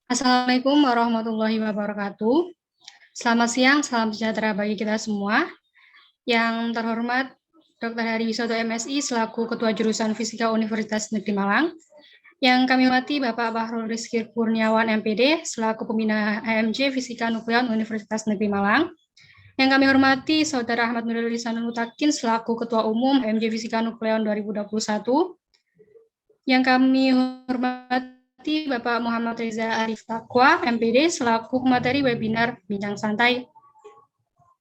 Assalamualaikum warahmatullahi wabarakatuh. Selamat siang, salam sejahtera bagi kita semua. Yang terhormat Dr. Heri Wisoto MSI selaku Ketua Jurusan Fisika Universitas Negeri Malang. Yang kami hormati Bapak Bahrul Rizky Kurniawan MPD selaku Pembina HMJ Fisika Nukleon Universitas Negeri Malang. Yang kami hormati Saudara Ahmad Nurul Lisanul Mutakin selaku Ketua Umum HMJ Fisika Nukleon 2021. Yang kami hormati Bapak Muhammad Reza Arif Taqwa, MPD, selaku pemateri webinar Bincang Santai,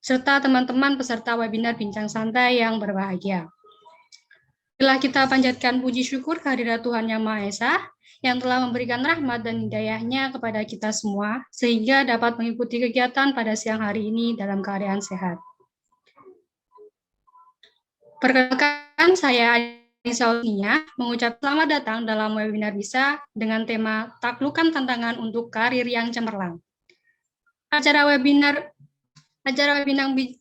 serta teman-teman peserta webinar Bincang Santai yang berbahagia. Telah kita panjatkan puji syukur kehadirat Tuhan Yang Maha Esa, yang telah memberikan rahmat dan hidayah-Nya kepada kita semua, sehingga dapat mengikuti kegiatan pada siang hari ini dalam keadaan sehat. Perkenalkan, saya Saunia mengucap selamat datang dalam webinar BISA dengan tema Taklukan Tantangan untuk Karir yang Cemerlang. Acara webinar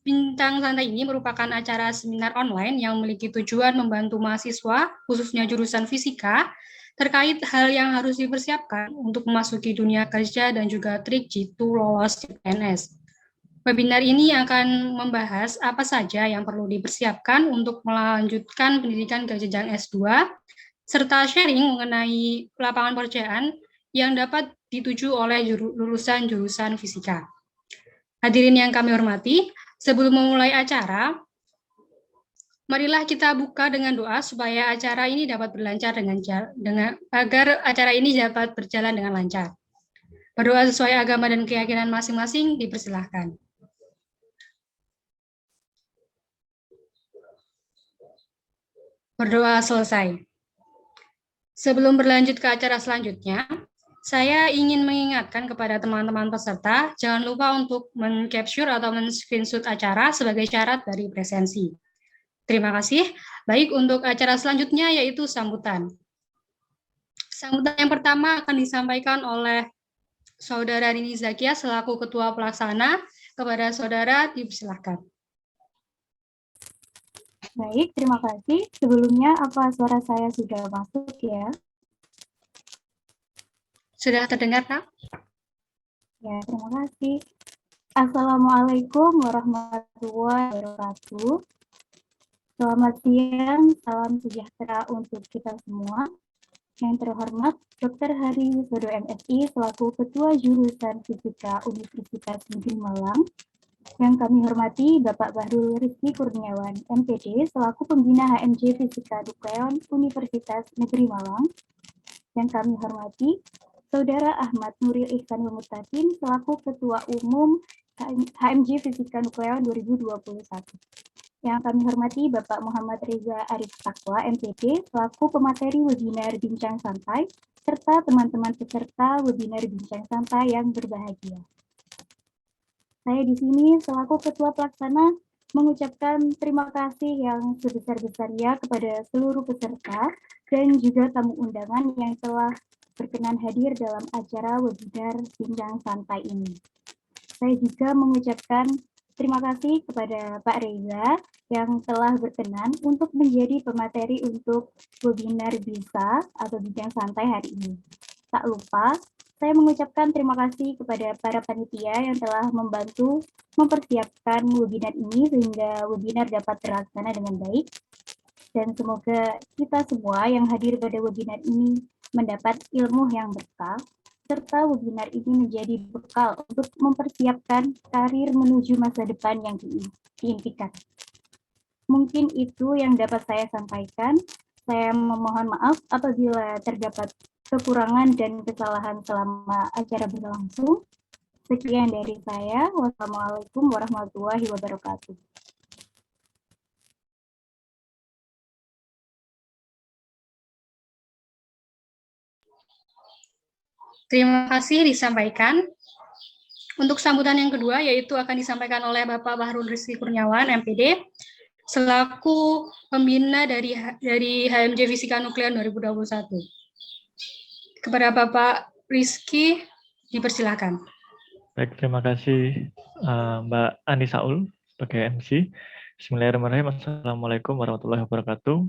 Bincang Santai ini merupakan acara seminar online yang memiliki tujuan membantu mahasiswa, khususnya jurusan fisika, terkait hal yang harus dipersiapkan untuk memasuki dunia kerja dan juga trik jitu lolos CPNS. Webinar ini akan membahas apa saja yang perlu dipersiapkan untuk melanjutkan pendidikan ke jenjang S2, serta sharing mengenai lapangan pekerjaan yang dapat dituju oleh lulusan jurusan fisika. Hadirin yang kami hormati, sebelum memulai acara, marilah kita buka dengan doa supaya acara ini dapat berlancar agar acara ini dapat berjalan dengan lancar. Berdoa sesuai agama dan keyakinan masing-masing, dipersilahkan. Berdoa selesai. Sebelum berlanjut ke acara selanjutnya, saya ingin mengingatkan kepada teman-teman peserta, jangan lupa untuk men-capture atau men-screenshot acara sebagai syarat dari presensi. Terima kasih. Baik, untuk acara selanjutnya yaitu sambutan. Sambutan yang pertama akan disampaikan oleh Saudara Rini Zakia selaku Ketua Pelaksana. Kepada Saudara, dipersilahkan. Baik, terima kasih. Sebelumnya, apa suara saya sudah masuk ya? Sudah terdengar, Kak? Ya, terima kasih. Assalamualaikum warahmatullahi wabarakatuh. Selamat siang, salam sejahtera untuk kita semua. Yang terhormat, Dr. Heri Wisoto MSI selaku Ketua Jurusan Fisika Universitas Negeri Malang. Yang kami hormati Bapak Bahrul Rizky Kurniawan, MPD, selaku Pembina HMJ Fisika Nukleon Universitas Negeri Malang. Yang kami hormati Saudara Ahmad Nuril Ihsanul Mutakin, selaku Ketua Umum HMJ Fisika Nukleon 2021. Yang kami hormati Bapak Muhammad Reza Arif Taqwa, MPD, selaku pemateri webinar Bincang Santai, serta teman-teman peserta webinar Bincang Santai yang berbahagia. Saya di sini selaku Ketua Pelaksana mengucapkan terima kasih yang sebesar-besarnya kepada seluruh peserta dan juga tamu undangan yang telah berkenan hadir dalam acara webinar Bincang Santai ini. Saya juga mengucapkan terima kasih kepada Pak Reza yang telah berkenan untuk menjadi pemateri untuk webinar BISA atau Bincang Santai hari ini. Tak lupa, saya mengucapkan terima kasih kepada para panitia yang telah membantu mempersiapkan webinar ini sehingga webinar dapat terlaksana dengan baik. Dan semoga kita semua yang hadir pada webinar ini mendapat ilmu yang berkah, serta webinar ini menjadi bekal untuk mempersiapkan karir menuju masa depan yang diimpikan. Mungkin itu yang dapat saya sampaikan. Saya memohon maaf apabila terdapat kekurangan dan kesalahan selama acara berlangsung. Sekian dari saya. Wassalamualaikum warahmatullahi wabarakatuh. Terima kasih disampaikan. Untuk sambutan yang kedua, yaitu akan disampaikan oleh Bapak Bahrul Rizky Kurniawan, MPD, selaku pembina dari HMJ Fisika Nuklir 2021. Kepada Bapak Rizky, dipersilakan. Baik, terima kasih Mbak Ani Saul sebagai MC. Bismillahirrahmanirrahim. Assalamualaikum warahmatullahi wabarakatuh.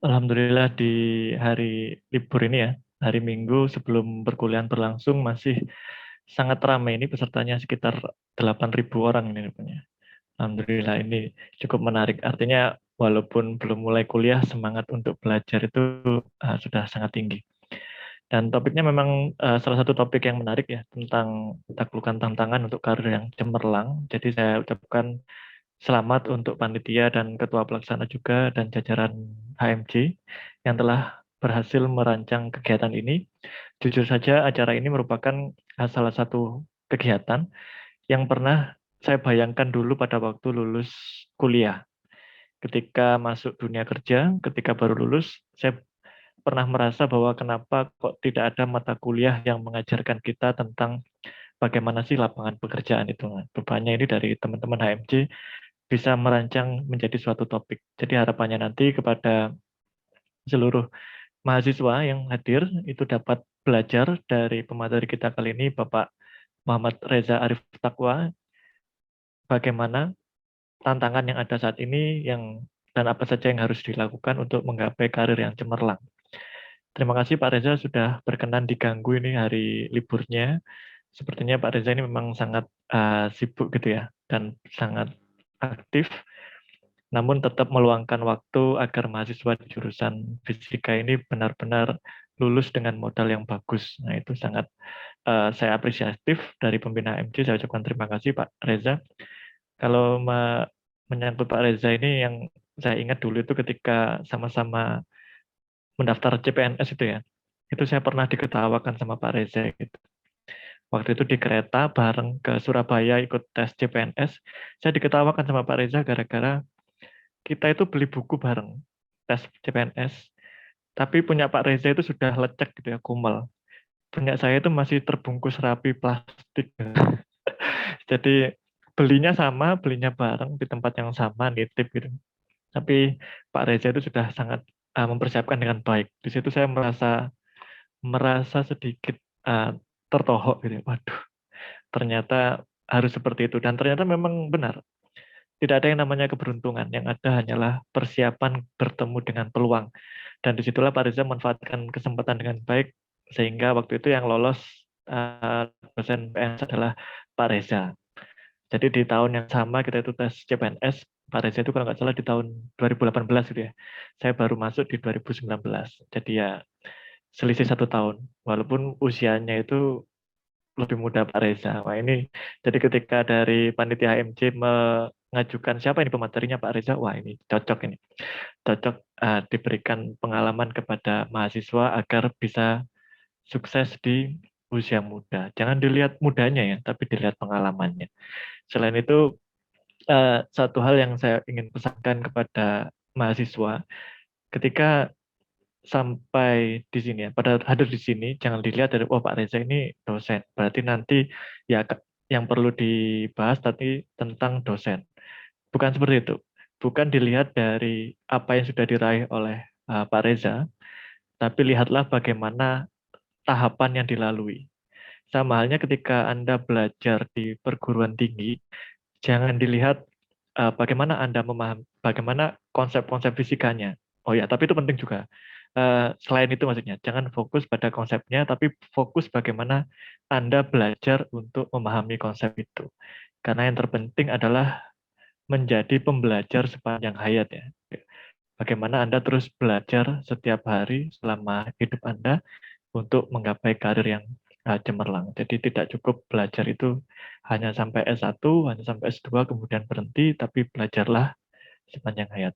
Alhamdulillah di hari libur ini ya, hari Minggu sebelum perkuliahan berlangsung masih sangat ramai ini pesertanya sekitar 8.000 orang ini rupanya. Alhamdulillah ini cukup menarik. Artinya walaupun belum mulai kuliah, semangat untuk belajar itu sudah sangat tinggi. Dan topiknya memang salah satu topik yang menarik ya, tentang taklukan tantangan untuk karir yang cemerlang. Jadi saya ucapkan selamat untuk panitia dan ketua pelaksana juga dan jajaran HMJ yang telah berhasil merancang kegiatan ini. Jujur saja acara ini merupakan salah satu kegiatan yang pernah saya bayangkan dulu pada waktu lulus kuliah. Ketika masuk dunia kerja, ketika baru lulus, saya pernah merasa bahwa kenapa kok tidak ada mata kuliah yang mengajarkan kita tentang bagaimana sih lapangan pekerjaan itu. Rupanya ini dari teman-teman HMJ bisa merancang menjadi suatu topik. Jadi harapannya nanti kepada seluruh mahasiswa yang hadir itu dapat belajar dari pemateri kita kali ini, Bapak Muhammad Reza Arif Taqwa, bagaimana tantangan yang ada saat ini dan apa saja yang harus dilakukan untuk menggapai karir yang cemerlang. Terima kasih Pak Reza sudah berkenan diganggu ini hari liburnya. Sepertinya Pak Reza ini memang sangat sibuk gitu ya, dan sangat aktif, namun tetap meluangkan waktu agar mahasiswa di jurusan fisika ini benar-benar lulus dengan modal yang bagus. Nah itu sangat saya apresiatif dari pembina MJ, saya ucapkan terima kasih Pak Reza. Kalau menyangkut Pak Reza ini yang saya ingat dulu itu ketika sama-sama mendaftar CPNS itu ya, itu saya pernah diketawakan sama Pak Reza gitu. Waktu itu di kereta bareng ke Surabaya ikut tes CPNS, saya diketawakan sama Pak Reza gara-gara kita itu beli buku bareng tes CPNS, tapi punya Pak Reza itu sudah lecek gitu ya, kumel. Punya saya itu masih terbungkus rapi plastik. Jadi belinya sama, belinya bareng di tempat yang sama, nitip gitu. Tapi Pak Reza itu sudah sangat mempersiapkan dengan baik. Di situ saya merasa sedikit tertohok gitu. Waduh, ternyata harus seperti itu. Dan ternyata memang benar. Tidak ada yang namanya keberuntungan. Yang ada hanyalah persiapan bertemu dengan peluang. Dan disitulah Pak Reza memanfaatkan kesempatan dengan baik. Sehingga waktu itu yang lolos dosen PNS adalah Pak Reza. Jadi di tahun yang sama kita itu tes CPNS, Pak Reza itu kalau nggak salah di tahun 2018 gitu ya. Saya baru masuk di 2019. Jadi ya selisih 1 tahun. Walaupun usianya itu lebih muda Pak Reza. Wah ini, jadi ketika dari panitia HMJ mengajukan siapa ini pematerinya Pak Reza, wah ini cocok ini. Cocok diberikan pengalaman kepada mahasiswa agar bisa sukses di usia muda. Jangan dilihat mudanya ya, tapi dilihat pengalamannya. Selain itu, satu hal yang saya ingin pesankan kepada mahasiswa, ketika sampai di sini ya, pada hadir di sini, jangan dilihat dari, oh Pak Reza ini dosen, berarti nanti ya yang perlu dibahas tadi tentang dosen. Bukan seperti itu. Bukan dilihat dari apa yang sudah diraih oleh Pak Reza, tapi lihatlah bagaimana tahapan yang dilalui. Sama halnya ketika Anda belajar di perguruan tinggi, jangan dilihat bagaimana Anda memahami, bagaimana konsep-konsep fisikanya. Oh ya, tapi itu penting juga. Selain itu maksudnya, jangan fokus pada konsepnya, tapi fokus bagaimana Anda belajar untuk memahami konsep itu. Karena yang terpenting adalah menjadi pembelajar sepanjang hayat ya. Bagaimana Anda terus belajar setiap hari selama hidup Anda, untuk menggapai karir yang cemerlang. Jadi tidak cukup belajar itu hanya sampai S1, hanya sampai S2, kemudian berhenti, tapi belajarlah sepanjang hayat.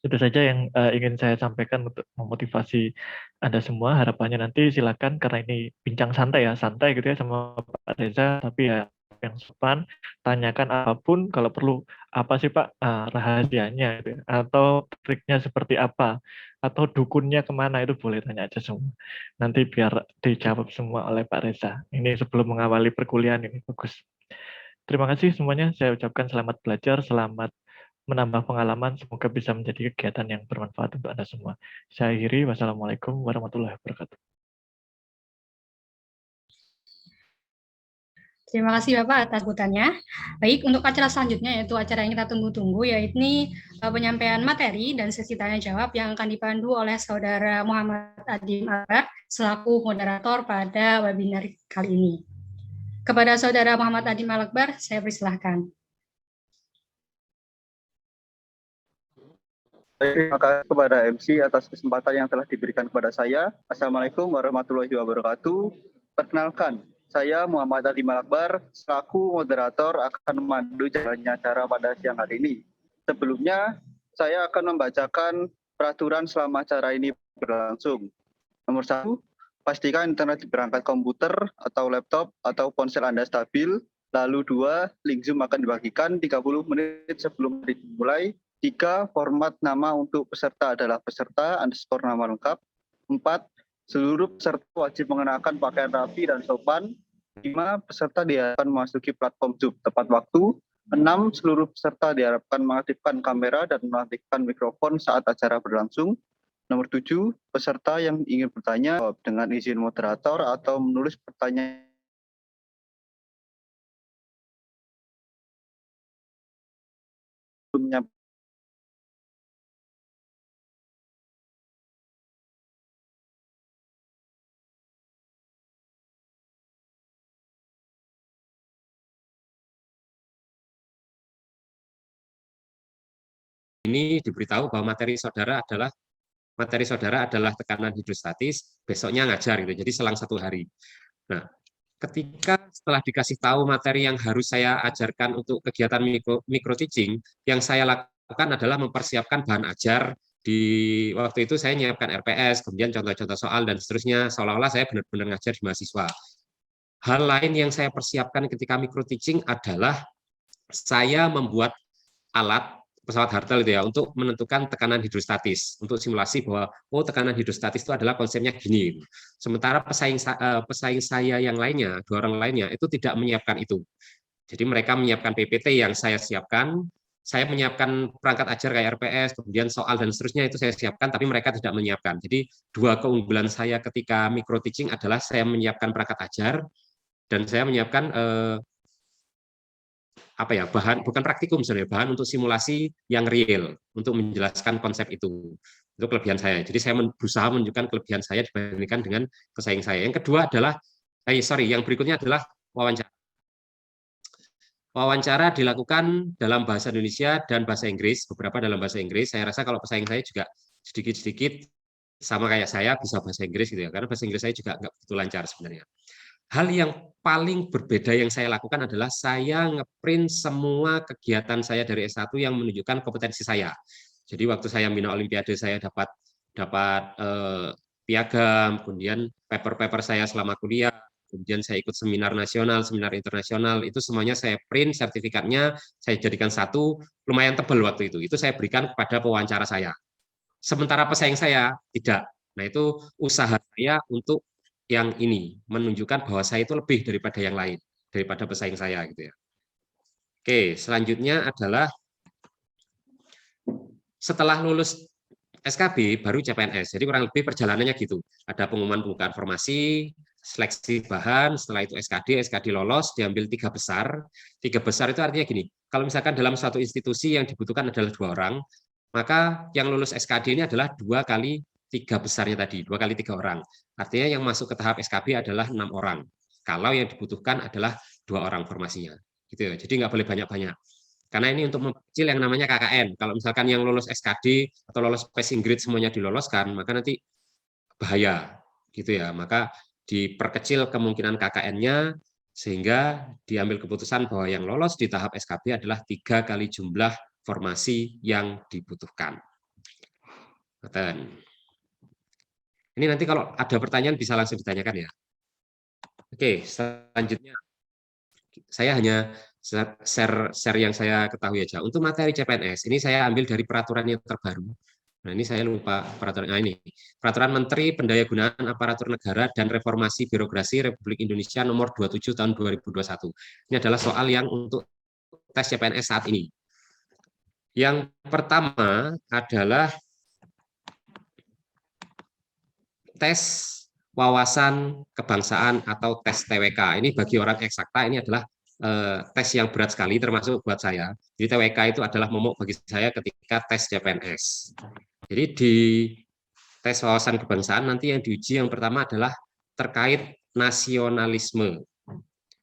Itu saja yang ingin saya sampaikan untuk memotivasi Anda semua. Harapannya nanti silakan, karena ini bincang santai ya, santai gitu ya sama Pak Reza, tapi ya yang sopan, tanyakan apapun, kalau perlu apa sih Pak rahasianya gitu ya, atau triknya seperti apa, atau dukunnya kemana, itu boleh tanya aja semua. Nanti biar dijawab semua oleh Pak Reza. Ini sebelum mengawali perkuliahan ini bagus. Terima kasih semuanya. Saya ucapkan selamat belajar, selamat menambah pengalaman. Semoga bisa menjadi kegiatan yang bermanfaat untuk Anda semua. Saya akhiri. Wassalamualaikum warahmatullahi wabarakatuh. Terima kasih Bapak atas sambutannya. Baik, untuk acara selanjutnya yaitu acara yang kita tunggu-tunggu, yaitu penyampaian materi dan sesi tanya jawab yang akan dipandu oleh Saudara Muhammad Adim Akbar selaku moderator pada webinar kali ini. Kepada Saudara Muhammad Adim Akbar, saya persilahkan. Terima kasih kepada MC atas kesempatan yang telah diberikan kepada saya. Assalamualaikum warahmatullahi wabarakatuh. Perkenalkan, saya Muhammad Adim Akbar, selaku moderator akan memandu jalannya acara pada siang hari ini. Sebelumnya, saya akan membacakan peraturan selama acara ini berlangsung. Nomor 1, pastikan internet di perangkat komputer atau laptop atau ponsel Anda stabil. Lalu 2, link Zoom akan dibagikan 30 menit sebelum dimulai. 3, format nama untuk peserta adalah peserta _ nama lengkap. 4, seluruh peserta wajib mengenakan pakaian rapi dan sopan. 5, peserta diharapkan memasuki platform Zoom tepat waktu. 6, seluruh peserta diharapkan mengaktifkan kamera dan mengaktifkan mikrofon saat acara berlangsung. Nomor 7, peserta yang ingin bertanya jawab dengan izin moderator atau menulis pertanyaan ini diberitahu bahwa materi saudara adalah tekanan hidrostatis, besoknya ngajar gitu. Jadi selang 1 hari. Nah, ketika setelah dikasih tahu materi yang harus saya ajarkan untuk kegiatan micro teaching, yang saya lakukan adalah mempersiapkan bahan ajar. Di waktu itu saya menyiapkan RPS, kemudian contoh-contoh soal dan seterusnya, seolah-olah saya benar-benar ngajar di mahasiswa. Hal lain yang saya persiapkan ketika micro teaching adalah saya membuat alat pesawat Hartel itu ya, untuk menentukan tekanan hidrostatis, untuk simulasi bahwa tekanan hidrostatis itu adalah konsepnya gini. Sementara pesaing saya yang lainnya, 2 orang lainnya itu tidak menyiapkan itu. Jadi mereka menyiapkan PPT yang saya siapkan, saya menyiapkan perangkat ajar kayak RPS, kemudian soal dan seterusnya itu saya siapkan, tapi mereka tidak menyiapkan. Jadi 2 keunggulan saya ketika micro teaching adalah saya menyiapkan perangkat ajar dan saya menyiapkan bahan, bukan praktikum sebenarnya, bahan untuk simulasi yang real untuk menjelaskan konsep itu kelebihan saya. Jadi saya berusaha menunjukkan kelebihan saya dibandingkan dengan pesaing saya. Yang kedua adalah yang berikutnya adalah wawancara. Wawancara dilakukan dalam bahasa Indonesia dan bahasa Inggris, beberapa dalam bahasa Inggris. Saya rasa kalau pesaing saya juga sedikit-sedikit sama kayak saya bisa bahasa Inggris gitu ya, karena bahasa Inggris saya juga nggak begitu lancar sebenarnya. Hal yang paling berbeda yang saya lakukan adalah saya ngeprint semua kegiatan saya dari S1 yang menunjukkan kompetensi saya. Jadi waktu saya Bina Olimpiade saya dapat piagam, kemudian paper-paper saya selama kuliah, kemudian saya ikut seminar nasional, seminar internasional, itu semuanya saya print sertifikatnya, saya jadikan satu, lumayan tebal waktu itu. Itu saya berikan kepada pewawancara saya. Sementara pesaing saya tidak. Nah, itu usaha saya untuk yang ini menunjukkan bahwa saya itu lebih daripada yang lain, daripada pesaing saya gitu ya. Oke, selanjutnya adalah setelah lulus SKB baru CPNS. Jadi kurang lebih perjalanannya gitu. Ada pengumuman pembukaan formasi, seleksi bahan, setelah itu SKD lolos, diambil 3 besar. 3 besar itu artinya gini, kalau misalkan dalam suatu institusi yang dibutuhkan adalah 2 orang, maka yang lulus SKD ini adalah 2 kali 3 besarnya tadi, 2 kali 3 orang. Artinya yang masuk ke tahap SKB adalah 6 orang. Kalau yang dibutuhkan adalah 2 orang formasinya. Gitu ya. Jadi nggak boleh banyak-banyak. Karena ini untuk memperkecil yang namanya KKN. Kalau misalkan yang lulus SKD atau lolos passing grade semuanya diloloskan, maka nanti bahaya. gitu ya. Maka diperkecil kemungkinan KKN-nya sehingga diambil keputusan bahwa yang lolos di tahap SKB adalah 3 kali jumlah formasi yang dibutuhkan. Ini nanti kalau ada pertanyaan bisa langsung ditanyakan ya. Oke, selanjutnya saya hanya share yang saya ketahui aja. Untuk materi CPNS, ini saya ambil dari peraturan yang terbaru. Nah, ini saya lupa peraturan. Nah, ini Peraturan Menteri Pendayagunaan Aparatur Negara dan Reformasi Birokrasi Republik Indonesia nomor 27 tahun 2021. Ini adalah soal yang untuk tes CPNS saat ini. Yang pertama adalah tes wawasan kebangsaan atau tes TWK. Ini bagi orang eksakta ini adalah tes yang berat sekali termasuk buat saya. Jadi TWK itu adalah momok bagi saya ketika tes CPNS. Jadi di tes wawasan kebangsaan nanti yang diuji yang pertama adalah terkait nasionalisme.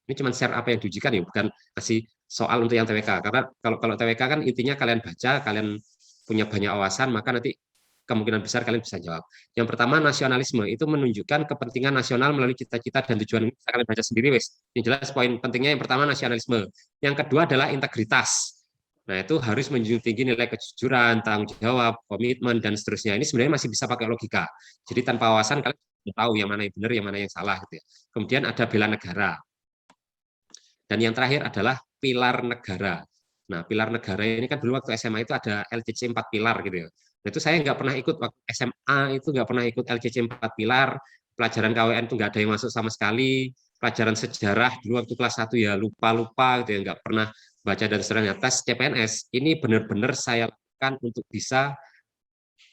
Ini cuma share apa yang diujikan ya, bukan kasih soal untuk yang TWK. Karena kalau TWK kan intinya kalian baca, kalian punya banyak wawasan, maka nanti kemungkinan besar kalian bisa jawab. Yang pertama nasionalisme itu menunjukkan kepentingan nasional melalui cita-cita dan tujuan. Bisa kalian baca sendiri wes. Yang jelas poin pentingnya yang pertama nasionalisme. Yang kedua adalah integritas. Nah, itu harus menjunjung tinggi nilai kejujuran, tanggung jawab, komitmen, dan seterusnya. Ini sebenarnya masih bisa pakai logika. Jadi tanpa wawasan kalian tahu yang mana yang benar, yang mana yang salah. Gitu ya. Kemudian ada bela negara. Dan yang terakhir adalah pilar negara. Nah, pilar negara ini kan dulu waktu SMA itu ada LCC 4 pilar gitu ya. Nah, itu saya nggak pernah ikut waktu SMA, itu nggak pernah ikut LCC 4 pilar. Pelajaran KWN itu nggak ada yang masuk sama sekali. Pelajaran sejarah dulu waktu kelas 1 ya lupa-lupa gitu ya, nggak pernah baca dan seterusnya. Tes CPNS ini benar-benar saya lakukan untuk bisa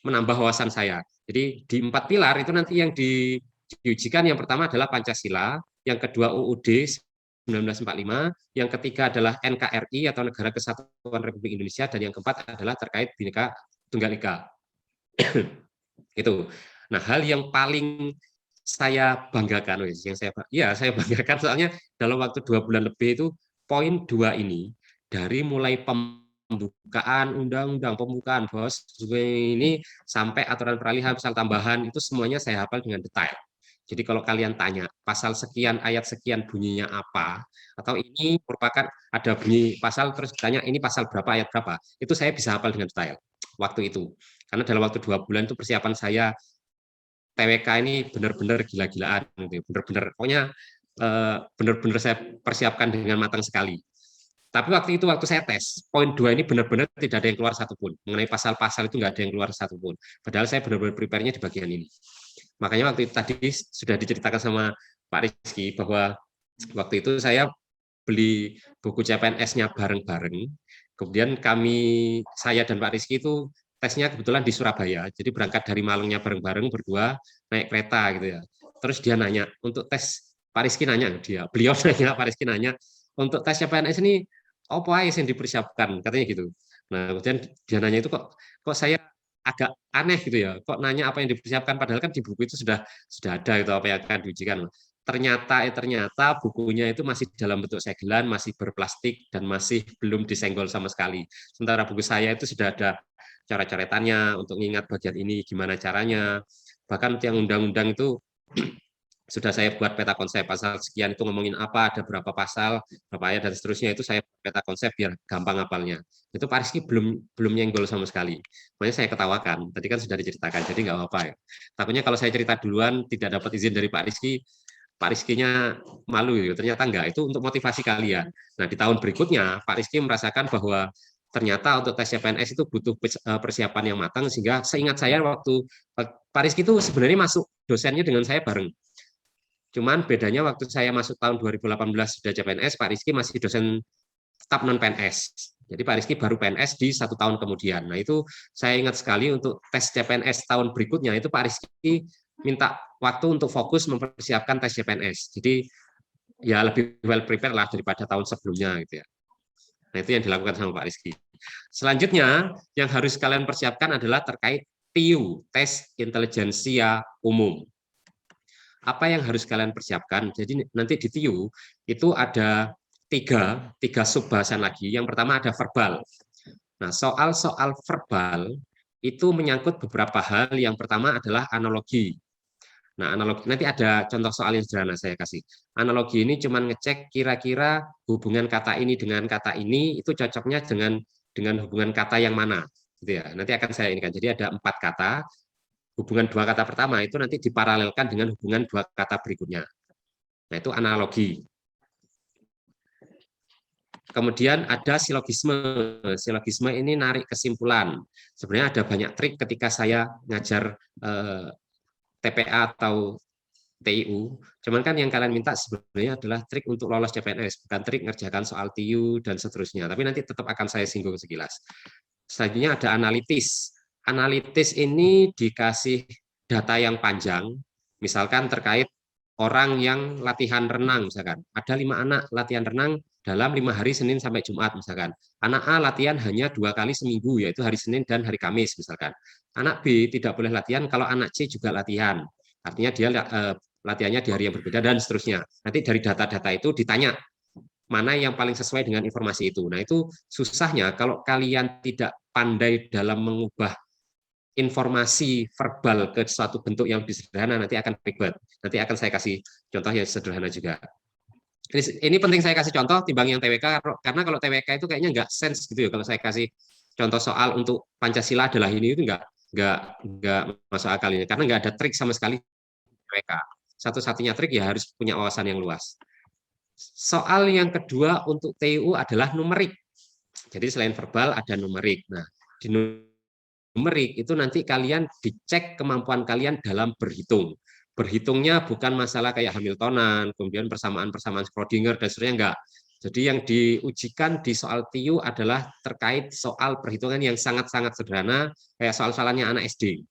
menambah wawasan saya. Jadi di 4 pilar itu nanti yang diujikan yang pertama adalah Pancasila, yang kedua UUD 1945, yang ketiga adalah NKRI atau Negara Kesatuan Republik Indonesia, dan yang keempat adalah terkait Bhinneka Tunggal Ika. Itu. Nah, hal yang paling saya banggakan, saya banggakan soalnya dalam waktu 2 bulan lebih itu poin 2 ini dari mulai pembukaan undang-undang, pembukaan bos ini sampai aturan peralihan pasal tambahan itu semuanya saya hafal dengan detail. Jadi kalau kalian tanya pasal sekian ayat sekian bunyinya apa, atau ini merupakan ada bunyi pasal terus tanya ini pasal berapa ayat berapa, itu saya bisa hafal dengan detail waktu itu. Karena dalam waktu 2 bulan itu persiapan saya TWK ini benar-benar gila-gilaan, benar-benar pokoknya benar-benar saya persiapkan dengan matang sekali. Tapi waktu saya tes, poin 2 ini benar-benar tidak ada yang keluar satupun. Mengenai pasal-pasal itu nggak ada yang keluar satupun. Padahal saya benar-benar prepare-nya di bagian ini. Makanya waktu itu tadi sudah diceritakan sama Pak Rizky bahwa waktu itu saya beli buku CPNS-nya bareng-bareng. Kemudian saya dan Pak Rizky itu tesnya kebetulan di Surabaya. Jadi berangkat dari Malangnya bareng-bareng berdua naik kereta gitu ya. Terus dia nanya untuk tes, Pak Rizky nanya beliau nanya, Pak Rizky nanya untuk tes CPNS ini apa aja yang dipersiapkan katanya gitu. Nah, kemudian dia nanya itu kok saya agak aneh gitu ya. Kok nanya apa yang dipersiapkan padahal kan di buku itu sudah ada itu apa yang akan diujikan. Ternyata bukunya itu masih dalam bentuk segelan, masih berplastik dan masih belum disenggol sama sekali. Sementara buku saya itu sudah ada coret-coretannya untuk mengingat bagian ini gimana caranya. Bahkan yang undang-undang itu sudah saya buat peta konsep pasal sekian itu ngomongin apa, ada berapa pasal, berapa ayat dan seterusnya itu saya peta konsep biar gampang hafalnya. Itu Pak Rizky belum nyenggol sama sekali. Makanya saya ketawakan. Tadi kan sudah diceritakan, jadi nggak apa-apa ya. Takutnya kalau saya cerita duluan tidak dapat izin dari Pak Rizky-nya malu gitu. Ternyata enggak, itu untuk motivasi kalian. Nah, di tahun berikutnya Pak Rizky merasakan bahwa ternyata untuk tes CPNS itu butuh persiapan yang matang, sehingga seingat saya waktu Pak Rizky itu sebenarnya masuk dosennya dengan saya bareng. Cuman bedanya waktu saya masuk tahun 2018 sudah CPNS, Pak Rizky masih dosen tetap non-PNS. Jadi Pak Rizky baru PNS di 1 tahun kemudian. Nah itu saya ingat sekali untuk tes CPNS tahun berikutnya, itu Pak Rizky minta waktu untuk fokus mempersiapkan tes CPNS. Jadi ya lebih well prepare lah daripada tahun sebelumnya gitu ya. Nah itu yang dilakukan sama Pak Rizky. Selanjutnya yang harus kalian persiapkan adalah terkait TIU, tes intelijensia umum. Apa yang harus kalian persiapkan? Jadi nanti di TIU itu ada tiga sub-bahasan lagi. Yang pertama ada verbal. Nah, soal verbal itu menyangkut beberapa hal. Yang pertama adalah analogi. Nah, analogi nanti ada contoh soal yang sederhana saya kasih. Analogi ini cuma ngecek kira-kira hubungan kata ini dengan kata ini itu cocoknya dengan hubungan kata yang mana, gitu ya. Nanti akan saya ini kan. Jadi ada 4 kata, hubungan 2 kata pertama itu nanti diparalelkan dengan hubungan 2 kata berikutnya. Nah, itu analogi. Kemudian ada silogisme. Silogisme ini narik kesimpulan. Sebenarnya ada banyak trik ketika saya ngajar TPA atau TIU. Cuman kan yang kalian minta sebenarnya adalah trik untuk lolos CPNS, bukan trik ngerjakan soal TIU dan seterusnya. Tapi nanti tetap akan saya singgung sekilas. Selanjutnya ada analitis. Analitis ini dikasih data yang panjang, misalkan terkait orang yang latihan renang, misalkan. Ada 5 anak latihan renang dalam 5 hari Senin sampai Jumat, misalkan. Anak A latihan hanya 2 kali seminggu, yaitu hari Senin dan hari Kamis, misalkan. Anak B tidak boleh latihan kalau anak C juga latihan. Artinya dia latihannya di hari yang berbeda dan seterusnya. Nanti dari data-data itu ditanya mana yang paling sesuai dengan informasi itu. Nah, itu susahnya kalau kalian tidak pandai dalam mengubah informasi verbal ke suatu bentuk yang lebih sederhana, nanti akan ribet. Nanti akan saya kasih contoh yang sederhana juga. Ini penting saya kasih contoh timbang yang TWK, karena kalau TWK itu kayaknya nggak sense gitu ya. Kalau saya kasih contoh soal untuk Pancasila adalah ini, itu nggak masuk akal ini, karena nggak ada trik sama sekali TWK. Satu-satunya trik ya harus punya wawasan yang luas. Soal yang kedua untuk TIU adalah numerik. Jadi selain verbal ada numerik. Nah, di numerik itu nanti kalian dicek kemampuan kalian dalam berhitung. Berhitungnya bukan masalah kayak Hamiltonan, kemudian persamaan-persamaan Schrödinger dan seterusnya, enggak. Jadi yang diujikan di soal TIU adalah terkait soal perhitungan yang sangat-sangat sederhana, kayak soal-soalnya anak SD.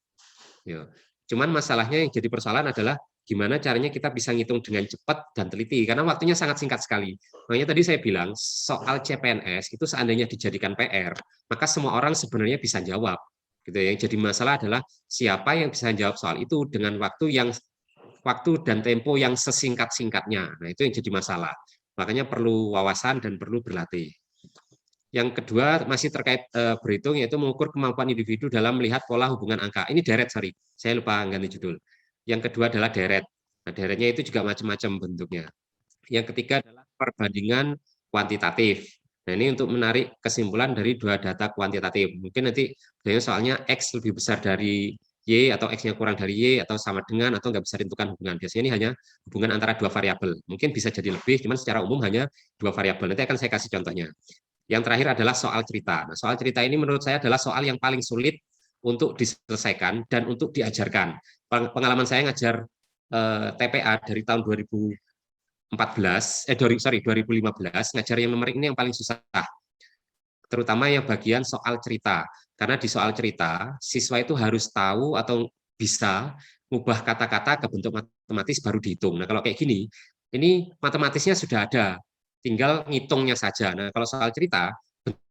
Ya. Cuman masalahnya yang jadi persoalan adalah gimana caranya kita bisa ngitung dengan cepat dan teliti, karena waktunya sangat singkat sekali. Makanya tadi saya bilang, soal CPNS itu seandainya dijadikan PR, maka semua orang sebenarnya bisa jawab. Gitu. Yang jadi masalah adalah siapa yang bisa jawab soal itu dengan waktu dan tempo yang sesingkat-singkatnya. Nah, itu yang jadi masalah. Makanya perlu wawasan dan perlu berlatih. Yang kedua masih terkait berhitung, yaitu mengukur kemampuan individu dalam melihat pola hubungan angka. Ini deret, sorry. Saya lupa ganti judul. Yang kedua adalah deret. Nah, deretnya itu juga macam-macam bentuknya. Yang ketiga adalah perbandingan kuantitatif. Nah, ini untuk menarik kesimpulan dari 2 data kuantitatif. Mungkin nanti soalnya X lebih besar dari Y, atau X-nya kurang dari Y, atau sama dengan, atau nggak bisa ditentukan hubungan. Biasanya ini hanya hubungan antara 2 variabel. Mungkin bisa jadi lebih, cuman secara umum hanya 2 variabel. Nanti akan saya kasih contohnya. Yang terakhir adalah soal cerita. Nah, soal cerita ini menurut saya adalah soal yang paling sulit untuk diselesaikan dan untuk diajarkan. Pengalaman saya ngajar TPA dari tahun 2015, ngajar yang numerik ini yang paling susah. Terutama yang bagian soal cerita. Karena di soal cerita, siswa itu harus tahu atau bisa mengubah kata-kata ke bentuk matematis baru dihitung. Nah, kalau kayak gini, ini matematisnya sudah ada, tinggal ngitungnya saja. Nah, kalau soal cerita,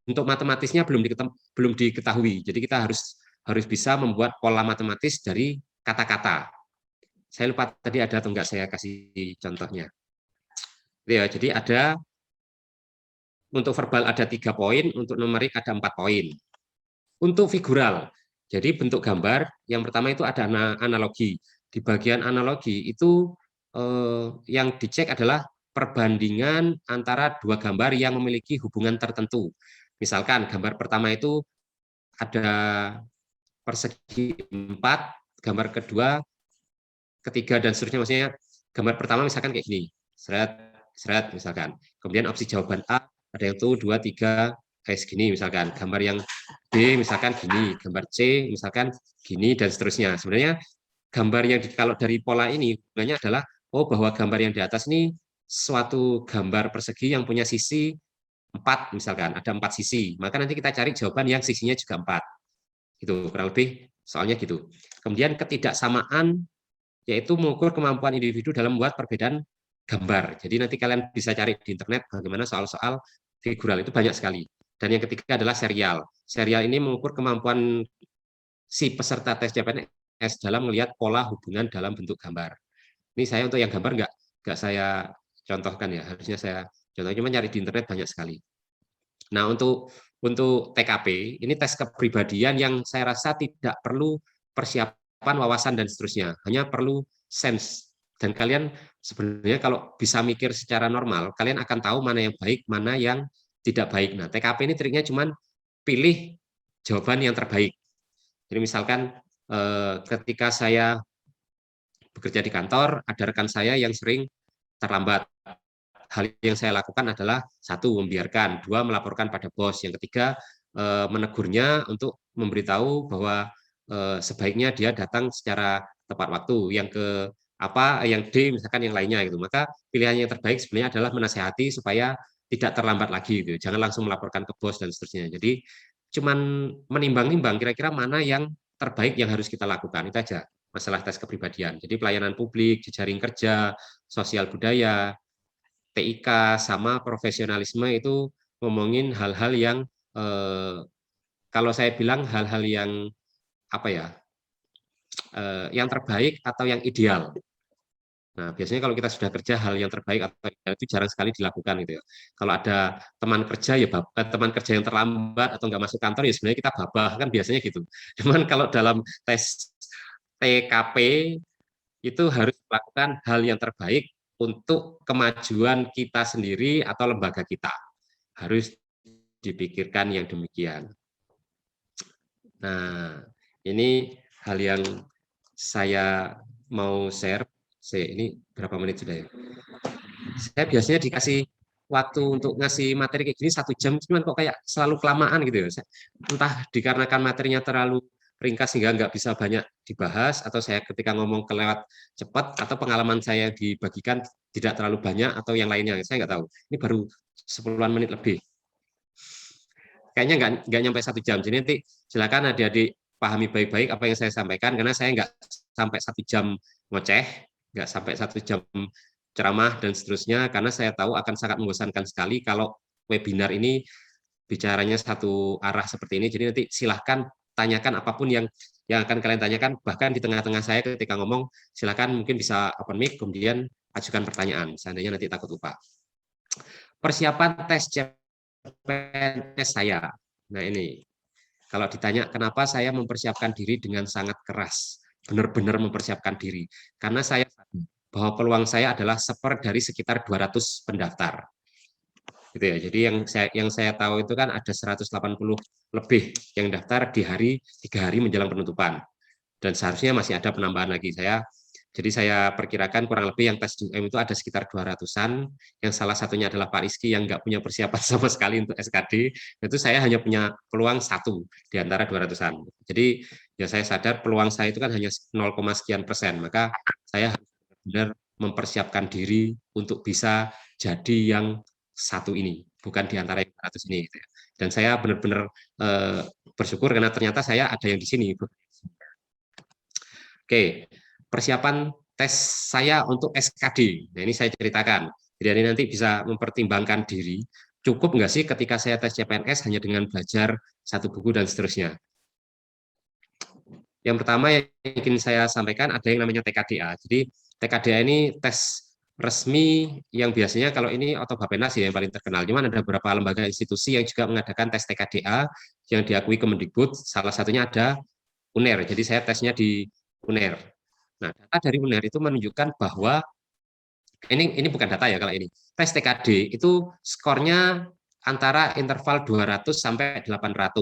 bentuk matematisnya belum diketahui. Jadi kita harus bisa membuat pola matematis dari kata-kata. Saya lupa tadi ada atau enggak saya kasih contohnya. Ya, jadi ada untuk verbal ada 3 poin, untuk numerik ada 4 poin. Untuk figural, jadi bentuk gambar, yang pertama itu ada analogi. Di bagian analogi itu yang dicek adalah perbandingan antara 2 gambar yang memiliki hubungan tertentu. Misalkan gambar pertama itu ada persegi 4, gambar kedua, ketiga, dan seterusnya. Maksudnya gambar pertama misalkan kayak gini, seret misalkan. Kemudian opsi jawaban A ada yang itu 2, 3, segini misalkan. Gambar yang B misalkan gini, gambar C misalkan gini, dan seterusnya. Sebenarnya gambar yang kalau dari pola ini sebenarnya adalah bahwa gambar yang di atas ini suatu gambar persegi yang punya sisi 4 misalkan, ada 4 sisi. Maka nanti kita cari jawaban yang sisinya juga 4. Gitu, kurang lebih soalnya gitu. Kemudian ketidaksamaan yaitu mengukur kemampuan individu dalam membuat perbedaan gambar. Jadi nanti kalian bisa cari di internet bagaimana soal-soal figural, itu banyak sekali. Dan yang ketiga adalah serial. Serial ini mengukur kemampuan si peserta tes CPNS dalam melihat pola hubungan dalam bentuk gambar. Ini saya untuk yang gambar nggak saya contohkan ya, harusnya saya contohnya, cuma cari di internet banyak sekali. Nah, untuk TKP, ini tes kepribadian yang saya rasa tidak perlu persiapan wawasan dan seterusnya, hanya perlu sense. Dan kalian sebenarnya kalau bisa mikir secara normal, kalian akan tahu mana yang baik, mana yang tidak baik. Nah, TKP ini triknya cuman pilih jawaban yang terbaik. Jadi misalkan ketika saya bekerja di kantor, ada rekan saya yang sering terlambat. Hal yang saya lakukan adalah satu, membiarkan, dua, melaporkan pada bos, yang ketiga, menegurnya untuk memberitahu bahwa sebaiknya dia datang secara tepat waktu. Yang ke yang D misalkan yang lainnya gitu. Maka pilihan yang terbaik sebenarnya adalah menasehati supaya tidak terlambat lagi gitu. Jangan langsung melaporkan ke bos dan seterusnya. Jadi cuman menimbang-nimbang kira-kira mana yang terbaik yang harus kita lakukan. Itu aja masalah tes kepribadian. Jadi pelayanan publik, jejaring kerja, sosial budaya, TIK, sama profesionalisme itu ngomongin hal-hal yang kalau saya bilang hal-hal yang yang terbaik atau yang ideal. Nah, biasanya kalau kita sudah kerja, hal yang terbaik atau ideal itu jarang sekali dilakukan gitu ya. Kalau ada teman kerja ya teman kerja yang terlambat atau nggak masuk kantor ya sebenarnya kita babah kan biasanya gitu. Cuman kalau dalam tes TKP itu harus melakukan hal yang terbaik untuk kemajuan kita sendiri atau lembaga kita. Harus dipikirkan yang demikian. Nah, ini hal yang saya mau share. Ini berapa menit sudah ya? Saya biasanya dikasih waktu untuk ngasih materi kayak gini 1 jam, cuman kok kayak selalu kelamaan gitu ya. Entah dikarenakan materinya terlalu ringkas sehingga nggak bisa banyak dibahas, atau saya ketika ngomong kelewat cepat, atau pengalaman saya dibagikan tidak terlalu banyak, atau yang lainnya. Saya nggak tahu. Ini baru 10-an menit lebih. Kayaknya nggak nyampe 1 jam. Jadi nanti silakan adik-adik pahami baik-baik apa yang saya sampaikan, karena saya nggak sampai 1 jam ngoceh, nggak sampai 1 jam ceramah dan seterusnya, karena saya tahu akan sangat membosankan sekali kalau webinar ini bicaranya satu arah seperti ini. Jadi nanti silahkan tanyakan apapun yang akan kalian tanyakan, bahkan di tengah-tengah saya ketika ngomong, silahkan mungkin bisa open mic, kemudian ajukan pertanyaan, seandainya nanti takut lupa. Persiapan tes CPNS saya. Nah ini, kalau ditanya kenapa saya mempersiapkan diri dengan sangat keras, benar-benar mempersiapkan diri, karena saya bahwa peluang saya adalah dari sekitar 200 pendaftar. Gitu ya. Jadi yang saya tahu itu kan ada 180 lebih yang daftar di 3 hari menjelang penutupan. Dan seharusnya masih ada penambahan lagi. Jadi saya perkirakan kurang lebih yang tes UM itu ada sekitar 200-an, yang salah satunya adalah Pak Rizky yang nggak punya persiapan sama sekali untuk SKD. Itu saya hanya punya peluang 1 di antara 200-an. Jadi ya saya sadar peluang saya itu kan hanya 0, sekian persen. Maka saya harus benar mempersiapkan diri untuk bisa jadi yang 1 ini, bukan di antara yang 100 ini. Dan saya benar-benar bersyukur karena ternyata saya ada yang di sini. Oke, persiapan tes saya untuk SKD. Nah, ini saya ceritakan. Jadi nanti bisa mempertimbangkan diri. Cukup nggak sih ketika saya tes CPNS hanya dengan belajar 1 buku dan seterusnya? Yang pertama yang ingin saya sampaikan ada yang namanya TKDA. Jadi TKDA ini tes resmi yang biasanya kalau ini Otobappenas ya yang paling terkenal. Cuman ada beberapa lembaga institusi yang juga mengadakan tes TKDA yang diakui Kemendikbud. Salah satunya ada UNER. Jadi saya tesnya di UNER. Nah, data dari UNER itu menunjukkan bahwa ini bukan data ya kalau ini. Tes TKD itu skornya antara interval 200 sampai 800.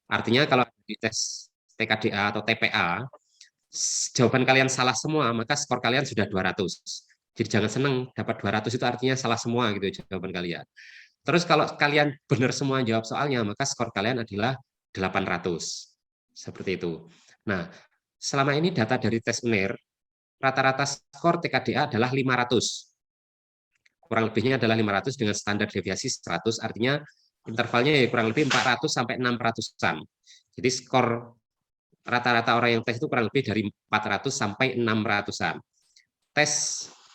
Artinya kalau di tes TKDA atau TPA, jawaban kalian salah semua, maka skor kalian sudah 200. Jadi jangan senang dapat 200 itu artinya salah semua gitu jawaban kalian. Terus kalau kalian benar semua jawab soalnya, maka skor kalian adalah 800. Seperti itu. Nah, selama ini data dari tes UNER, rata-rata skor TKDA adalah 500. Kurang lebihnya adalah 500 dengan standar deviasi 100, artinya intervalnya ya kurang lebih 400 sampai 600-an. Jadi skor rata-rata orang yang tes itu kurang lebih dari 400 sampai 600-an. Tes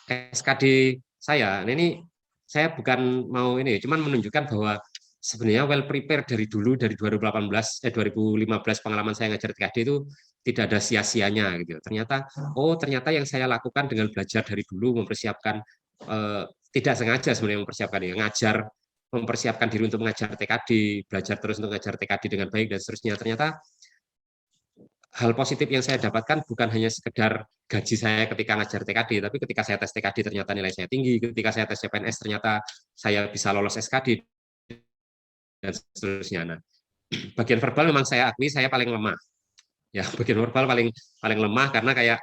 SKD saya, ini saya bukan mau ini, cuman menunjukkan bahwa sebenarnya well prepared dari dulu, dari 2015 pengalaman saya ngajar TKD itu tidak ada sia-sianya gitu. Ternyata yang saya lakukan dengan belajar dari dulu, mempersiapkan tidak sengaja sebenarnya mempersiapkan ya, mempersiapkan diri untuk mengajar TKD, belajar terus untuk mengajar TKD dengan baik dan seterusnya. Ternyata hal positif yang saya dapatkan bukan hanya sekedar gaji saya ketika ngajar TKD, tapi ketika saya tes TKD ternyata nilai saya tinggi, ketika saya tes CPNS ternyata saya bisa lolos SKD, dan seterusnya. Nah, bagian verbal memang saya akui saya paling lemah. Ya, bagian verbal paling paling lemah karena kayak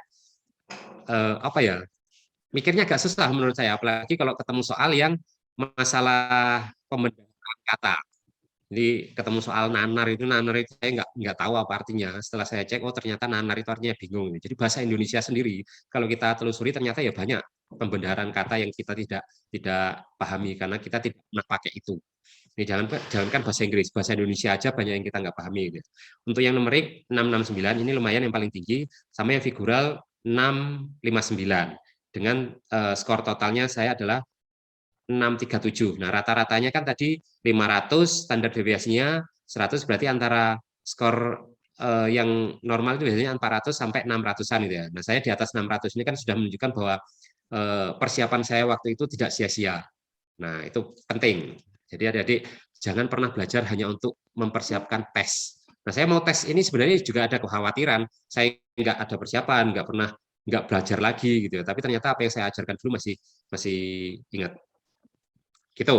apa ya? Mikirnya agak susah menurut saya, apalagi kalau ketemu soal yang masalah pembedahan kata. Jadi ketemu soal nanar itu saya nggak tahu apa artinya. Setelah saya cek, oh ternyata nanar itu artinya bingung. Jadi bahasa Indonesia sendiri kalau kita telusuri ternyata ya banyak pembenaran kata yang kita tidak pahami karena kita tidak pernah pakai itu. Ini jangankan bahasa Inggris, bahasa Indonesia aja banyak yang kita nggak pahami. Gitu. Untuk yang numerik 669 ini lumayan yang paling tinggi, sama yang figural 659 dengan skor totalnya saya adalah 637. Nah, rata-ratanya kan tadi 500, standar deviasinya 100, berarti antara skor yang normal itu biasanya 400 sampai 600-an gitu ya. Nah, saya di atas 600 ini kan sudah menunjukkan bahwa persiapan saya waktu itu tidak sia-sia. Nah, itu penting. Jadi adik-adik jangan pernah belajar hanya untuk mempersiapkan tes. Nah, saya mau tes ini sebenarnya juga ada kekhawatiran. Saya nggak ada persiapan, nggak belajar lagi gitu. Tapi ternyata apa yang saya ajarkan dulu masih ingat. Gitu.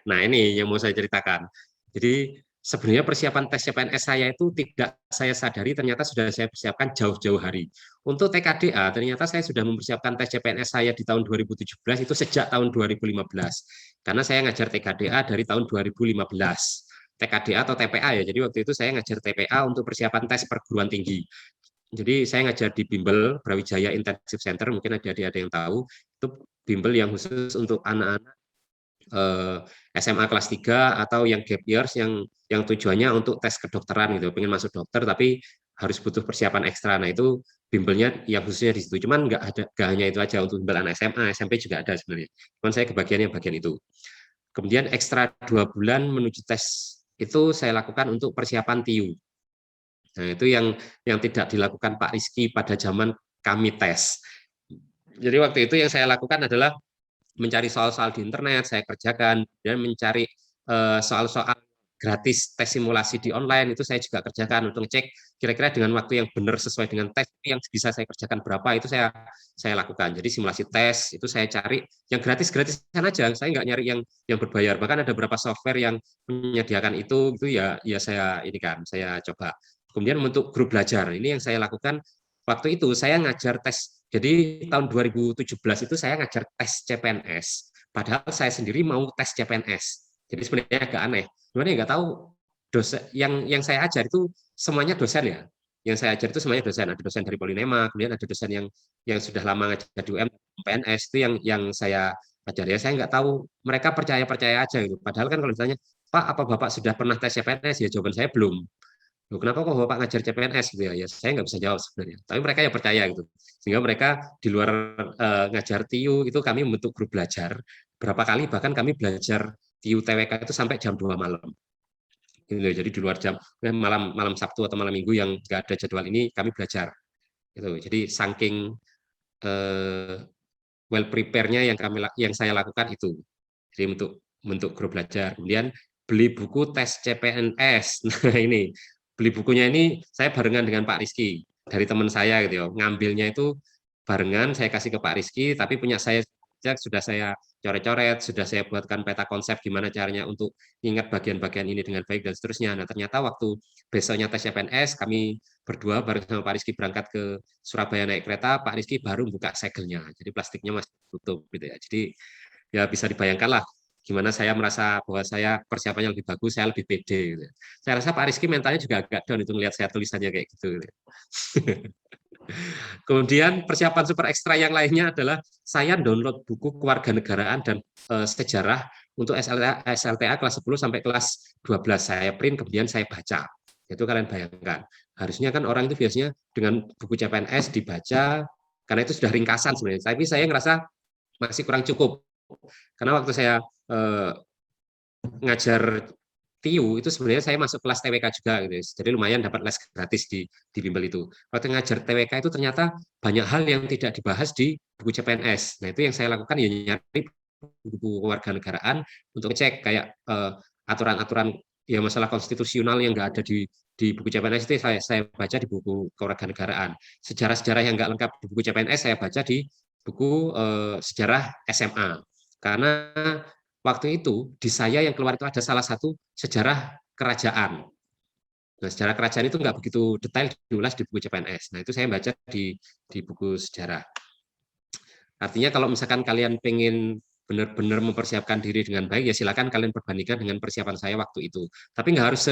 Nah, ini yang mau saya ceritakan. Jadi sebenarnya persiapan tes CPNS saya itu tidak saya sadari ternyata sudah saya persiapkan jauh-jauh hari. Untuk TKDA ternyata saya sudah mempersiapkan tes CPNS saya di tahun 2017 itu sejak tahun 2015. Karena saya ngajar TKDA dari tahun 2015. TKDA atau TPA ya. Jadi waktu itu saya ngajar TPA untuk persiapan tes perguruan tinggi. Jadi saya ngajar di Bimbel Brawijaya Intensive Center, mungkin ada yang tahu, itu bimbel yang khusus untuk anak-anak SMA kelas 3 atau yang gap years yang tujuannya untuk tes kedokteran gitu, pengen masuk dokter tapi harus butuh persiapan ekstra. Nah, itu bimbelnya yang khususnya di situ. Cuman nggak hanya itu aja untuk bimbel anak SMA, SMP juga ada sebenarnya. Cuman saya kebagiannya bagian itu. Kemudian ekstra 2 bulan menuju tes itu saya lakukan untuk persiapan TIU. Nah, itu yang tidak dilakukan Pak Rizky pada zaman kami tes. Jadi waktu itu yang saya lakukan adalah mencari soal-soal di internet, saya kerjakan, dan mencari soal-soal gratis tes simulasi di online, itu saya juga kerjakan untuk ngecek kira-kira dengan waktu yang benar sesuai dengan tes yang bisa saya kerjakan berapa, itu saya lakukan. Jadi simulasi tes, itu saya cari yang gratis-gratisan aja, saya nggak nyari yang berbayar. Bahkan ada beberapa software yang menyediakan itu ya saya saya coba. Kemudian untuk grup belajar, ini yang saya lakukan waktu itu, saya ngajar tes. Jadi tahun 2017 itu saya ngajar tes CPNS, padahal saya sendiri mau tes CPNS. Jadi sebenarnya agak aneh. Sebenarnya nggak tahu dosen yang saya ajar itu semuanya dosen ya. Yang saya ajar itu semuanya dosen. Ada dosen dari Polinema, kemudian ada dosen yang sudah lama ngajar di UM, PNS itu yang saya ajar ya. Saya nggak tahu mereka percaya aja gitu. Padahal kan kalau ditanya, Pak, apa Bapak sudah pernah tes CPNS? Ya jawaban saya belum. Loh, kenapa kok Bapak ngajar CPNS gitu ya? Ya saya nggak bisa jawab sebenarnya. Tapi mereka ya percaya gitu. Sehingga mereka di luar ngajar TIU itu kami membentuk grup belajar. Berapa kali bahkan kami belajar TIU TWK itu sampai jam 2 malam. Gitu. Jadi di luar jam malam Sabtu atau malam Minggu yang nggak ada jadwal ini kami belajar. Gitu. Jadi saking well prepare-nya yang saya lakukan itu. Jadi untuk grup belajar. Kemudian beli buku tes CPNS. Nah, ini beli bukunya ini saya barengan dengan Pak Rizky dari teman saya gitu ya. Ngambilnya itu barengan saya kasih ke Pak Rizky, tapi punya saya sudah saya coret-coret, sudah saya buatkan peta konsep gimana caranya untuk ingat bagian-bagian ini dengan baik dan seterusnya. Nah, ternyata waktu besoknya tes CPNS kami berdua bareng sama Pak Rizky berangkat ke Surabaya naik kereta, Pak Rizky baru buka segelnya. Jadi plastiknya masih tutup gitu ya. Jadi ya bisa dibayangkan lah gimana saya merasa bahwa saya persiapannya lebih bagus, saya lebih pede. Gitu. Saya rasa Pak Rizky mentalnya juga agak down itu melihat saya tulisannya kayak gitu. Gitu. Kemudian persiapan super ekstra yang lainnya adalah saya download buku kewarganegaraan dan sejarah untuk SLTA kelas 10 sampai kelas 12. Saya print kemudian saya baca. Itu kalian bayangkan. Harusnya kan orang itu biasanya dengan buku CPNS dibaca karena itu sudah ringkasan sebenarnya. Tapi saya ngerasa masih kurang cukup. Karena waktu saya ngajar TIU itu sebenarnya saya masuk kelas TWK juga gitu. Jadi lumayan dapat les gratis di bimbel itu. Waktu ngajar TWK itu ternyata banyak hal yang tidak dibahas di buku CPNS. Nah, itu yang saya lakukan ya nyari buku kewarganegaraan untuk cek kayak aturan-aturan ya masalah konstitusional yang nggak ada di di buku CPNS itu saya baca di buku kewarganegaraan. Sejarah-sejarah yang nggak lengkap di buku CPNS saya baca di buku sejarah SMA. Karena waktu itu di saya yang keluar itu ada salah satu sejarah kerajaan. Nah, sejarah kerajaan itu nggak begitu detail diulas di buku CPNS. Nah, itu saya baca di buku sejarah. Artinya kalau misalkan kalian pengen benar-benar mempersiapkan diri dengan baik, ya silakan kalian perbandingkan dengan persiapan saya waktu itu. Tapi nggak harus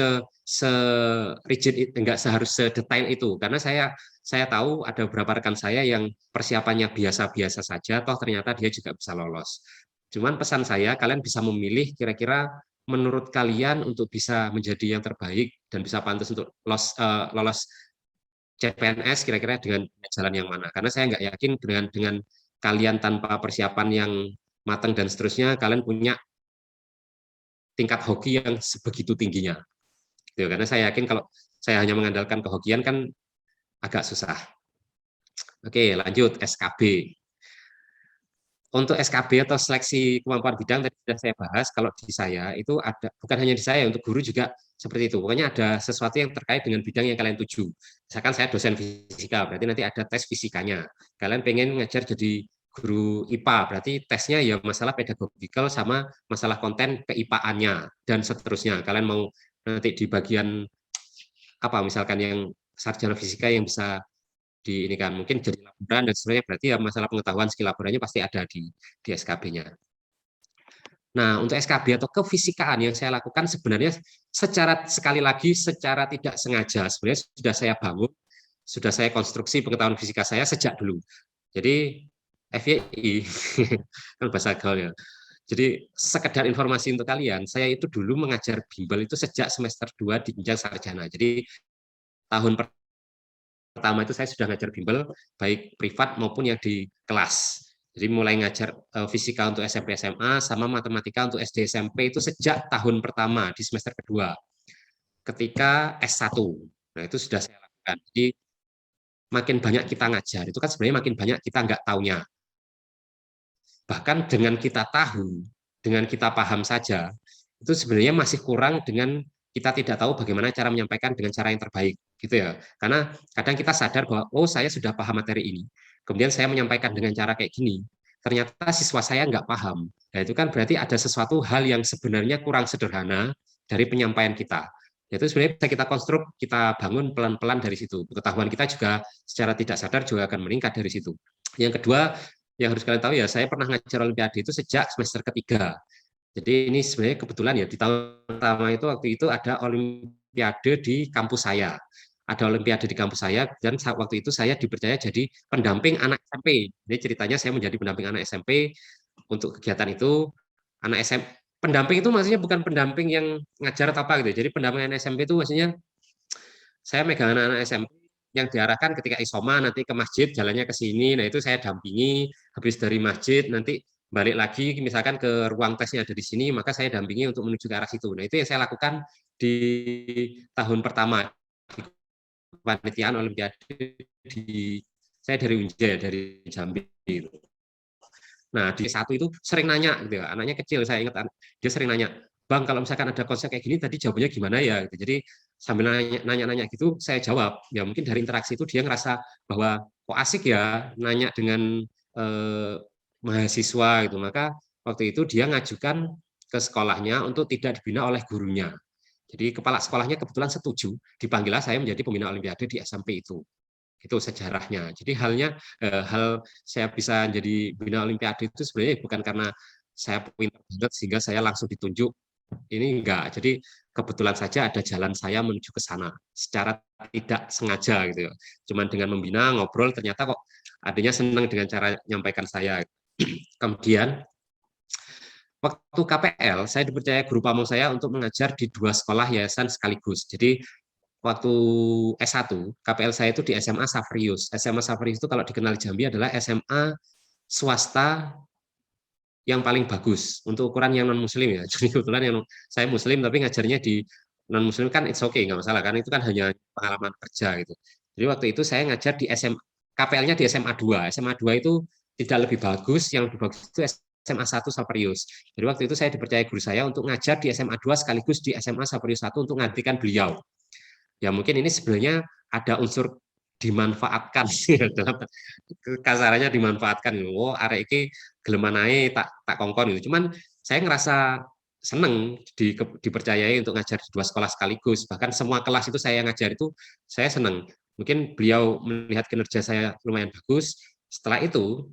rigid, nggak seharus sedetail itu, karena saya tahu ada beberapa rekan saya yang persiapannya biasa-biasa saja, toh ternyata dia juga bisa lolos. Cuman pesan saya, kalian bisa memilih kira-kira menurut kalian untuk bisa menjadi yang terbaik dan bisa pantas untuk lolos CPNS kira-kira dengan jalan yang mana. Karena saya nggak yakin dengan kalian tanpa persiapan yang matang dan seterusnya, kalian punya tingkat hoki yang sebegitu tingginya. Gitu. Karena saya yakin kalau saya hanya mengandalkan kehokian kan agak susah. Oke, lanjut SKB. Untuk SKB atau seleksi kemampuan bidang tadi sudah saya bahas. Kalau di saya itu ada, bukan hanya di saya, untuk guru juga seperti itu. Pokoknya ada sesuatu yang terkait dengan bidang yang kalian tuju. Misalkan saya dosen fisika, berarti nanti ada tes fisikanya. Kalian pengen ngajar jadi guru IPA, berarti tesnya ya masalah pedagogikal sama masalah konten keIPA-annya dan seterusnya. Kalian mau nanti di bagian apa, misalkan yang sarjana fisika yang bisa di ini kan mungkin jadi laboran dan seterusnya, berarti ya masalah pengetahuan skill laborannya pasti ada di SKB-nya. Nah, untuk SKB atau kefisikaan yang saya lakukan sebenarnya sekali lagi secara tidak sengaja sebenarnya sudah saya bangun, sudah saya konstruksi pengetahuan fisika saya sejak dulu. Jadi FYI kan bahasa gaulnya. Jadi sekedar informasi untuk kalian, saya itu dulu mengajar bimbel itu sejak semester 2 di jenjang sarjana. Jadi tahun pertama itu saya sudah ngajar bimbel baik privat maupun yang di kelas. Jadi mulai ngajar fisika untuk SMP SMA sama matematika untuk SD SMP itu sejak tahun pertama di semester kedua ketika S1. Nah, itu sudah saya lakukan. Jadi makin banyak kita ngajar itu kan sebenarnya makin banyak kita nggak taunya. Bahkan dengan kita tahu, dengan kita paham saja, itu sebenarnya masih kurang dengan kita tidak tahu bagaimana cara menyampaikan dengan cara yang terbaik, gitu ya. Karena kadang kita sadar bahwa oh saya sudah paham materi ini, kemudian saya menyampaikan dengan cara kayak gini, ternyata siswa saya nggak paham. Nah itu kan berarti ada sesuatu hal yang sebenarnya kurang sederhana dari penyampaian kita. Itu sebenarnya bisa kita konstruk, kita bangun pelan-pelan dari situ. Pengetahuan kita juga secara tidak sadar juga akan meningkat dari situ. Yang kedua, yang harus kalian tahu ya, saya pernah ngajar Olimpiade itu sejak semester ketiga. Jadi ini sebenarnya kebetulan ya, di tahun pertama itu waktu itu ada Olimpiade di kampus saya. Ada Olimpiade di kampus saya, dan waktu itu saya dipercaya jadi pendamping anak SMP. Ini ceritanya saya menjadi pendamping anak SMP untuk kegiatan itu. Anak SMP, pendamping itu maksudnya bukan pendamping yang ngajar atau apa gitu. Jadi pendamping anak SMP itu maksudnya saya megang anak-anak SMP yang diarahkan ketika isoma nanti ke masjid, jalannya ke sini, nah itu saya dampingi, habis dari masjid nanti balik lagi misalkan ke ruang tesnya ada di sini, maka saya dampingi untuk menuju ke arah situ. Nah itu yang saya lakukan di tahun pertama di kepanitiaan Olimpiade saya dari Unja, dari Jambi. Nah di satu itu sering nanya, gitu ya, anaknya kecil saya ingat dia sering nanya, Bang kalau misalkan ada konsep kayak gini tadi jawabannya gimana ya? Gitu. Jadi sambil nanya-nanya gitu saya jawab. Ya mungkin dari interaksi itu dia ngerasa bahwa kok asik ya nanya dengan mahasiswa gitu. Maka waktu itu dia ngajukan ke sekolahnya untuk tidak dibina oleh gurunya. Jadi kepala sekolahnya kebetulan setuju, dipanggillah saya menjadi pembina Olimpiade di SMP itu. Itu sejarahnya. Jadi hal saya bisa jadi pembina Olimpiade itu sebenarnya bukan karena saya pintar banget sehingga saya langsung ditunjuk. Ini enggak. Jadi kebetulan saja ada jalan saya menuju ke sana secara tidak sengaja gitu ya. Cuman dengan membina, ngobrol, ternyata kok adanya senang dengan cara menyampaikan saya. Kemudian waktu KPL, saya dipercaya guru pamong saya untuk mengajar di 2 sekolah yayasan sekaligus. Jadi waktu S1, KPL saya itu di SMA Safrius. SMA Safrius itu kalau dikenal di Jambi adalah SMA swasta yang paling bagus untuk ukuran yang non muslim ya. Jadi kebetulan yang saya muslim tapi ngajarnya di non muslim kan it's okay, nggak masalah karena itu kan hanya pengalaman kerja gitu. Jadi waktu itu saya ngajar di KPL-nya di SMA 2. SMA 2 itu tidak lebih bagus, yang lebih bagus itu SMA 1 Saperius. Jadi waktu itu saya dipercaya guru saya untuk ngajar di SMA 2 sekaligus di SMA Saperius 1 untuk menggantikan beliau. Ya mungkin ini sebenarnya ada unsur dimanfaatkan dalam kasarannya dimanfaatkan. Oh, arek iki geleman ae tak kongkon gitu. Cuman saya ngerasa seneng dipercayai untuk ngajar di 2 sekolah sekaligus. Bahkan semua kelas itu saya ngajar itu saya seneng. Mungkin beliau melihat kinerja saya lumayan bagus. Setelah itu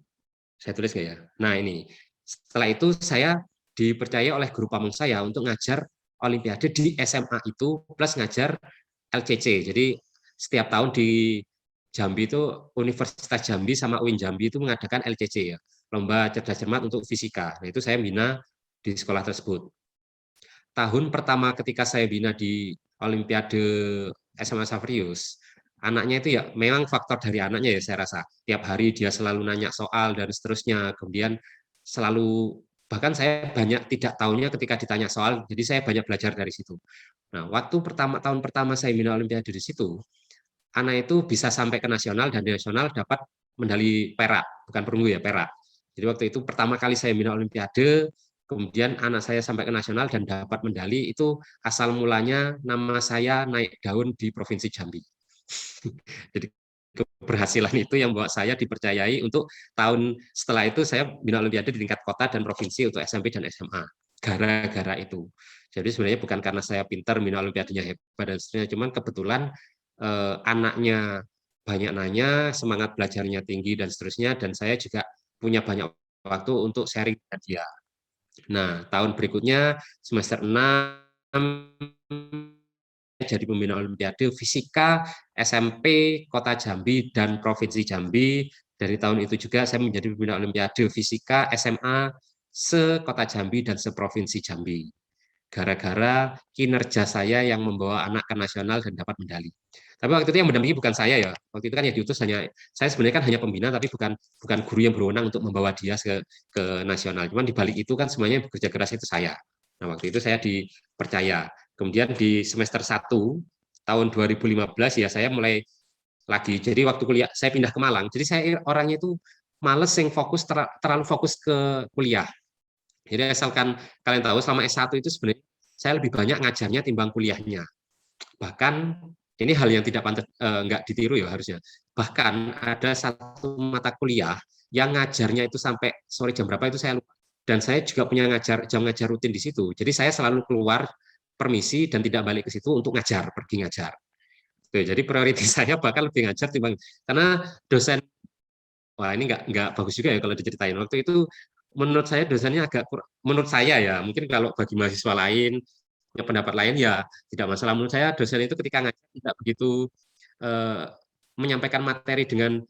saya tulis nggak ya? Nah ini, setelah itu saya dipercaya oleh guru pamong saya untuk ngajar Olimpiade di SMA itu plus ngajar LCC. Jadi setiap tahun di Jambi itu Universitas Jambi sama UIN Jambi itu mengadakan LCC ya, lomba cerdas cermat untuk fisika. Nah itu saya bina di sekolah tersebut. Tahun pertama ketika saya bina di Olimpiade SMA Saverius, anaknya itu ya memang faktor dari anaknya ya saya rasa. Tiap hari dia selalu nanya soal dan seterusnya. Kemudian selalu bahkan saya banyak tidak tahunya ketika ditanya soal, jadi saya banyak belajar dari situ. Nah, waktu tahun pertama saya bina Olimpiade di situ, anak itu bisa sampai ke nasional dan di nasional dapat medali perak, bukan perunggu ya, perak. Jadi waktu itu pertama kali saya bina Olimpiade, kemudian anak saya sampai ke nasional dan dapat medali, itu asal mulanya nama saya naik daun di Provinsi Jambi. Jadi keberhasilan itu yang membuat saya dipercayai untuk tahun setelah itu saya bina Olimpiade di tingkat kota dan provinsi untuk SMP dan SMA. Gara-gara itu. Jadi sebenarnya bukan karena saya pintar bina Olimpiadenya hebat dan seterusnya, cuman kebetulan anaknya banyak nanya, semangat belajarnya tinggi dan seterusnya, dan saya juga punya banyak waktu untuk sharing dengan dia. Nah, tahun berikutnya semester 6 jadi pembina Olimpiade Fisika SMP Kota Jambi dan Provinsi Jambi. Dari tahun itu juga saya menjadi pembina Olimpiade Fisika SMA se-Kota Jambi dan se-Provinsi Jambi. Gara-gara kinerja saya yang membawa anak ke nasional dan dapat medali. Tapi waktu itu yang mendampingi bukan saya ya. Waktu itu kan yang diutus hanya saya sebenarnya kan hanya pembina tapi bukan guru yang berwenang untuk membawa dia ke nasional. Cuman di balik itu kan semuanya bekerja keras itu saya. Nah, waktu itu saya dipercaya. Kemudian di semester 1 tahun 2015 ya saya mulai lagi. Jadi waktu kuliah saya pindah ke Malang. Jadi saya orangnya itu males yang fokus terlalu fokus ke kuliah. Jadi asalkan kalian tahu selama S1 itu sebenarnya saya lebih banyak ngajarnya timbang kuliahnya. Bahkan ini hal yang tidak pantas nggak ditiru ya harusnya. Bahkan ada satu mata kuliah yang ngajarnya itu sampai sore jam berapa itu saya lupa. Dan saya juga punya jam ngajar rutin di situ. Jadi saya selalu keluar permisi dan tidak balik ke situ untuk ngajar, pergi ngajar. Tuh, jadi prioritas saya bakal lebih ngajar timbang karena dosen. Wah ini nggak bagus juga ya kalau diceritain. Waktu itu menurut saya dosennya menurut saya ya mungkin kalau bagi mahasiswa lain punya pendapat lain ya tidak masalah. Menurut saya dosen itu ketika ngajar tidak begitu menyampaikan materi dengan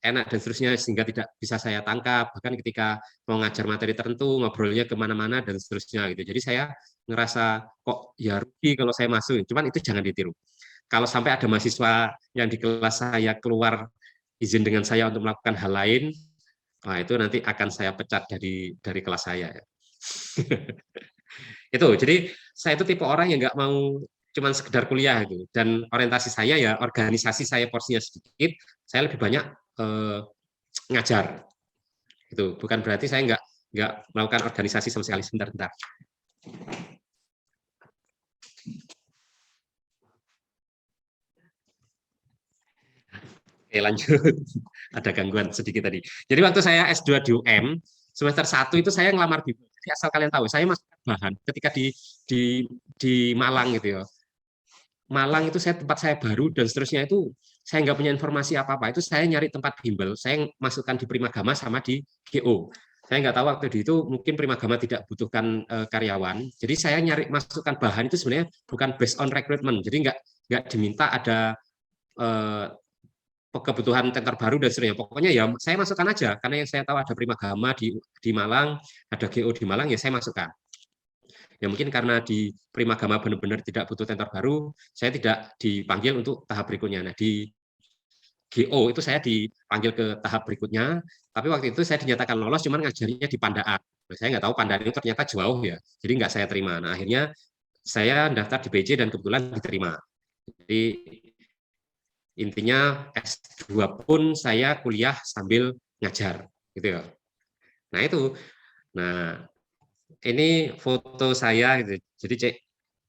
enak dan seterusnya sehingga tidak bisa saya tangkap. Bahkan ketika mau ngajar materi tertentu ngobrolnya kemana-mana dan seterusnya gitu. Jadi saya ngerasa kok ya rugi kalau saya masuk. Cuman itu jangan ditiru. Kalau sampai ada mahasiswa yang di kelas saya keluar izin dengan saya untuk melakukan hal lain, nah itu nanti akan saya pecat dari kelas saya. Itu, jadi saya itu tipe orang yang nggak mau cuman sekedar kuliah gitu. Dan orientasi saya ya organisasi saya porsinya sedikit, saya lebih banyak ngajar. Itu bukan berarti saya nggak melakukan organisasi sama sekali. Sebentar. Oke, lanjut. Ada gangguan sedikit tadi. Jadi waktu saya S2 di UM, semester 1 itu saya ngelamar bimbel. Jadi asal kalian tahu, saya masukkan bahan ketika di Malang gitu ya. Malang itu tempat saya baru dan seterusnya itu saya nggak punya informasi apa-apa. Itu saya nyari tempat bimbel, saya masukkan di Primagama sama di GO. Saya nggak tahu waktu itu mungkin Primagama tidak butuhkan karyawan. Jadi saya nyari masukkan bahan itu sebenarnya bukan based on recruitment. Jadi nggak diminta ada kebutuhan tentor baru dan seterusnya. Pokoknya ya saya masukkan aja karena yang saya tahu ada Primagama di Malang, ada GO di Malang ya saya masukkan. Ya mungkin karena di Primagama benar-benar tidak butuh tentor baru, saya tidak dipanggil untuk tahap berikutnya. Nah di GO itu saya dipanggil ke tahap berikutnya, tapi waktu itu saya dinyatakan lolos, cuman ngajarnya di Pandaan. Nah, saya nggak tahu Pandaan itu ternyata jauh ya, jadi nggak saya terima. Nah akhirnya saya daftar di PJ dan kebetulan diterima. Jadi intinya S2 pun saya kuliah sambil ngajar, gitu ya. Nah itu, nah ini foto saya gitu. Jadi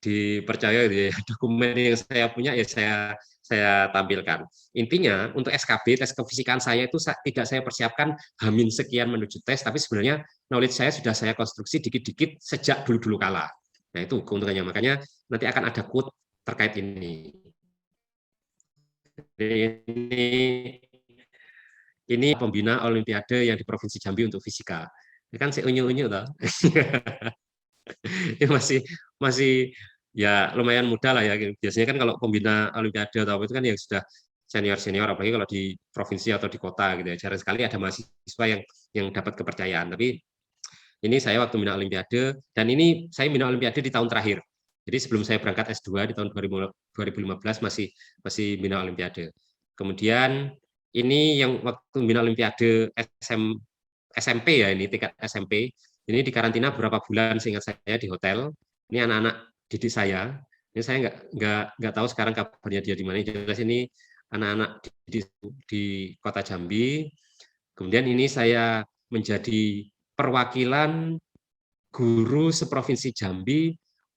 dipercaya gitu ya. Dokumen yang saya punya ya saya tampilkan. Intinya untuk SKB tes kefisikaan saya itu tidak saya persiapkan hamin sekian menuju tes, tapi sebenarnya knowledge saya sudah saya konstruksi dikit-dikit sejak dulu-dulu kala. Nah itu keuntungannya, makanya nanti akan ada quote terkait ini. Ini pembina Olimpiade yang di Provinsi Jambi untuk fisika. Ini kan unyu-unyu toh. Ini masih ya lumayan muda lah ya. Biasanya kan kalau pembina Olimpiade atau apa itu kan yang sudah senior, apalagi kalau di provinsi atau di kota gitu ya. Jarang sekali ada mahasiswa yang dapat kepercayaan. Tapi ini saya waktu bina Olimpiade, dan ini saya bina Olimpiade di tahun terakhir. Jadi sebelum saya berangkat S2 di tahun 2015 masih bina Olimpiade. Kemudian ini yang waktu bina Olimpiade SMP ya, ini tingkat SMP. Ini di karantina berapa bulan seingat saya di hotel. Ini anak-anak didik saya. Ini saya nggak tahu sekarang kabarnya dia di mana. Jelas ini anak-anak di kota Jambi. Kemudian ini saya menjadi perwakilan guru seprovinsi Jambi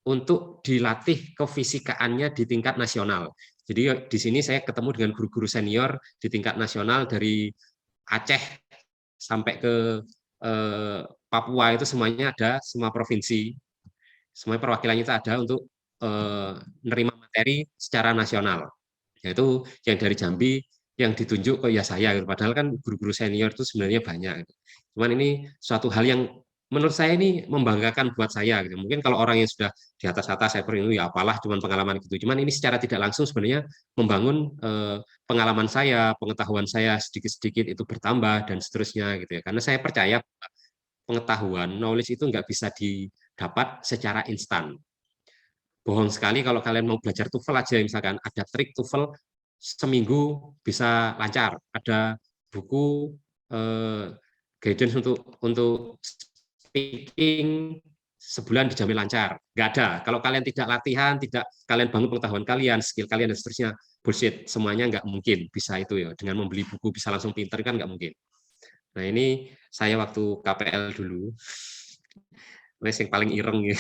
untuk dilatih kefisikaannya di tingkat nasional. Jadi di sini saya ketemu dengan guru-guru senior di tingkat nasional dari Aceh sampai ke Papua, itu semuanya ada, semua provinsi, semua perwakilannya itu ada untuk menerima materi secara nasional. Yaitu yang dari Jambi yang ditunjuk ke ya saya, padahal kan guru-guru senior itu sebenarnya banyak. Cuman ini suatu hal yang menurut saya ini membanggakan buat saya. Mungkin kalau orang yang sudah di atas-atas saya ini ya apalah, cuman pengalaman gitu. Cuman ini secara tidak langsung sebenarnya membangun pengalaman saya, pengetahuan saya sedikit-sedikit itu bertambah dan seterusnya gitu ya. Karena saya percaya pengetahuan, knowledge itu nggak bisa didapat secara instan. Bohong sekali kalau kalian mau belajar TOEFL aja, misalkan ada trik TOEFL seminggu bisa lancar, ada buku guidance untuk speaking sebulan dijamin lancar. Nggak ada. Kalau kalian tidak latihan, tidak kalian bangun pengetahuan kalian, skill kalian, dan seterusnya, bullshit. Semuanya nggak mungkin bisa itu ya. Dengan membeli buku bisa langsung pinter kan nggak mungkin. Nah ini saya waktu KPL dulu, yang paling ireng ya.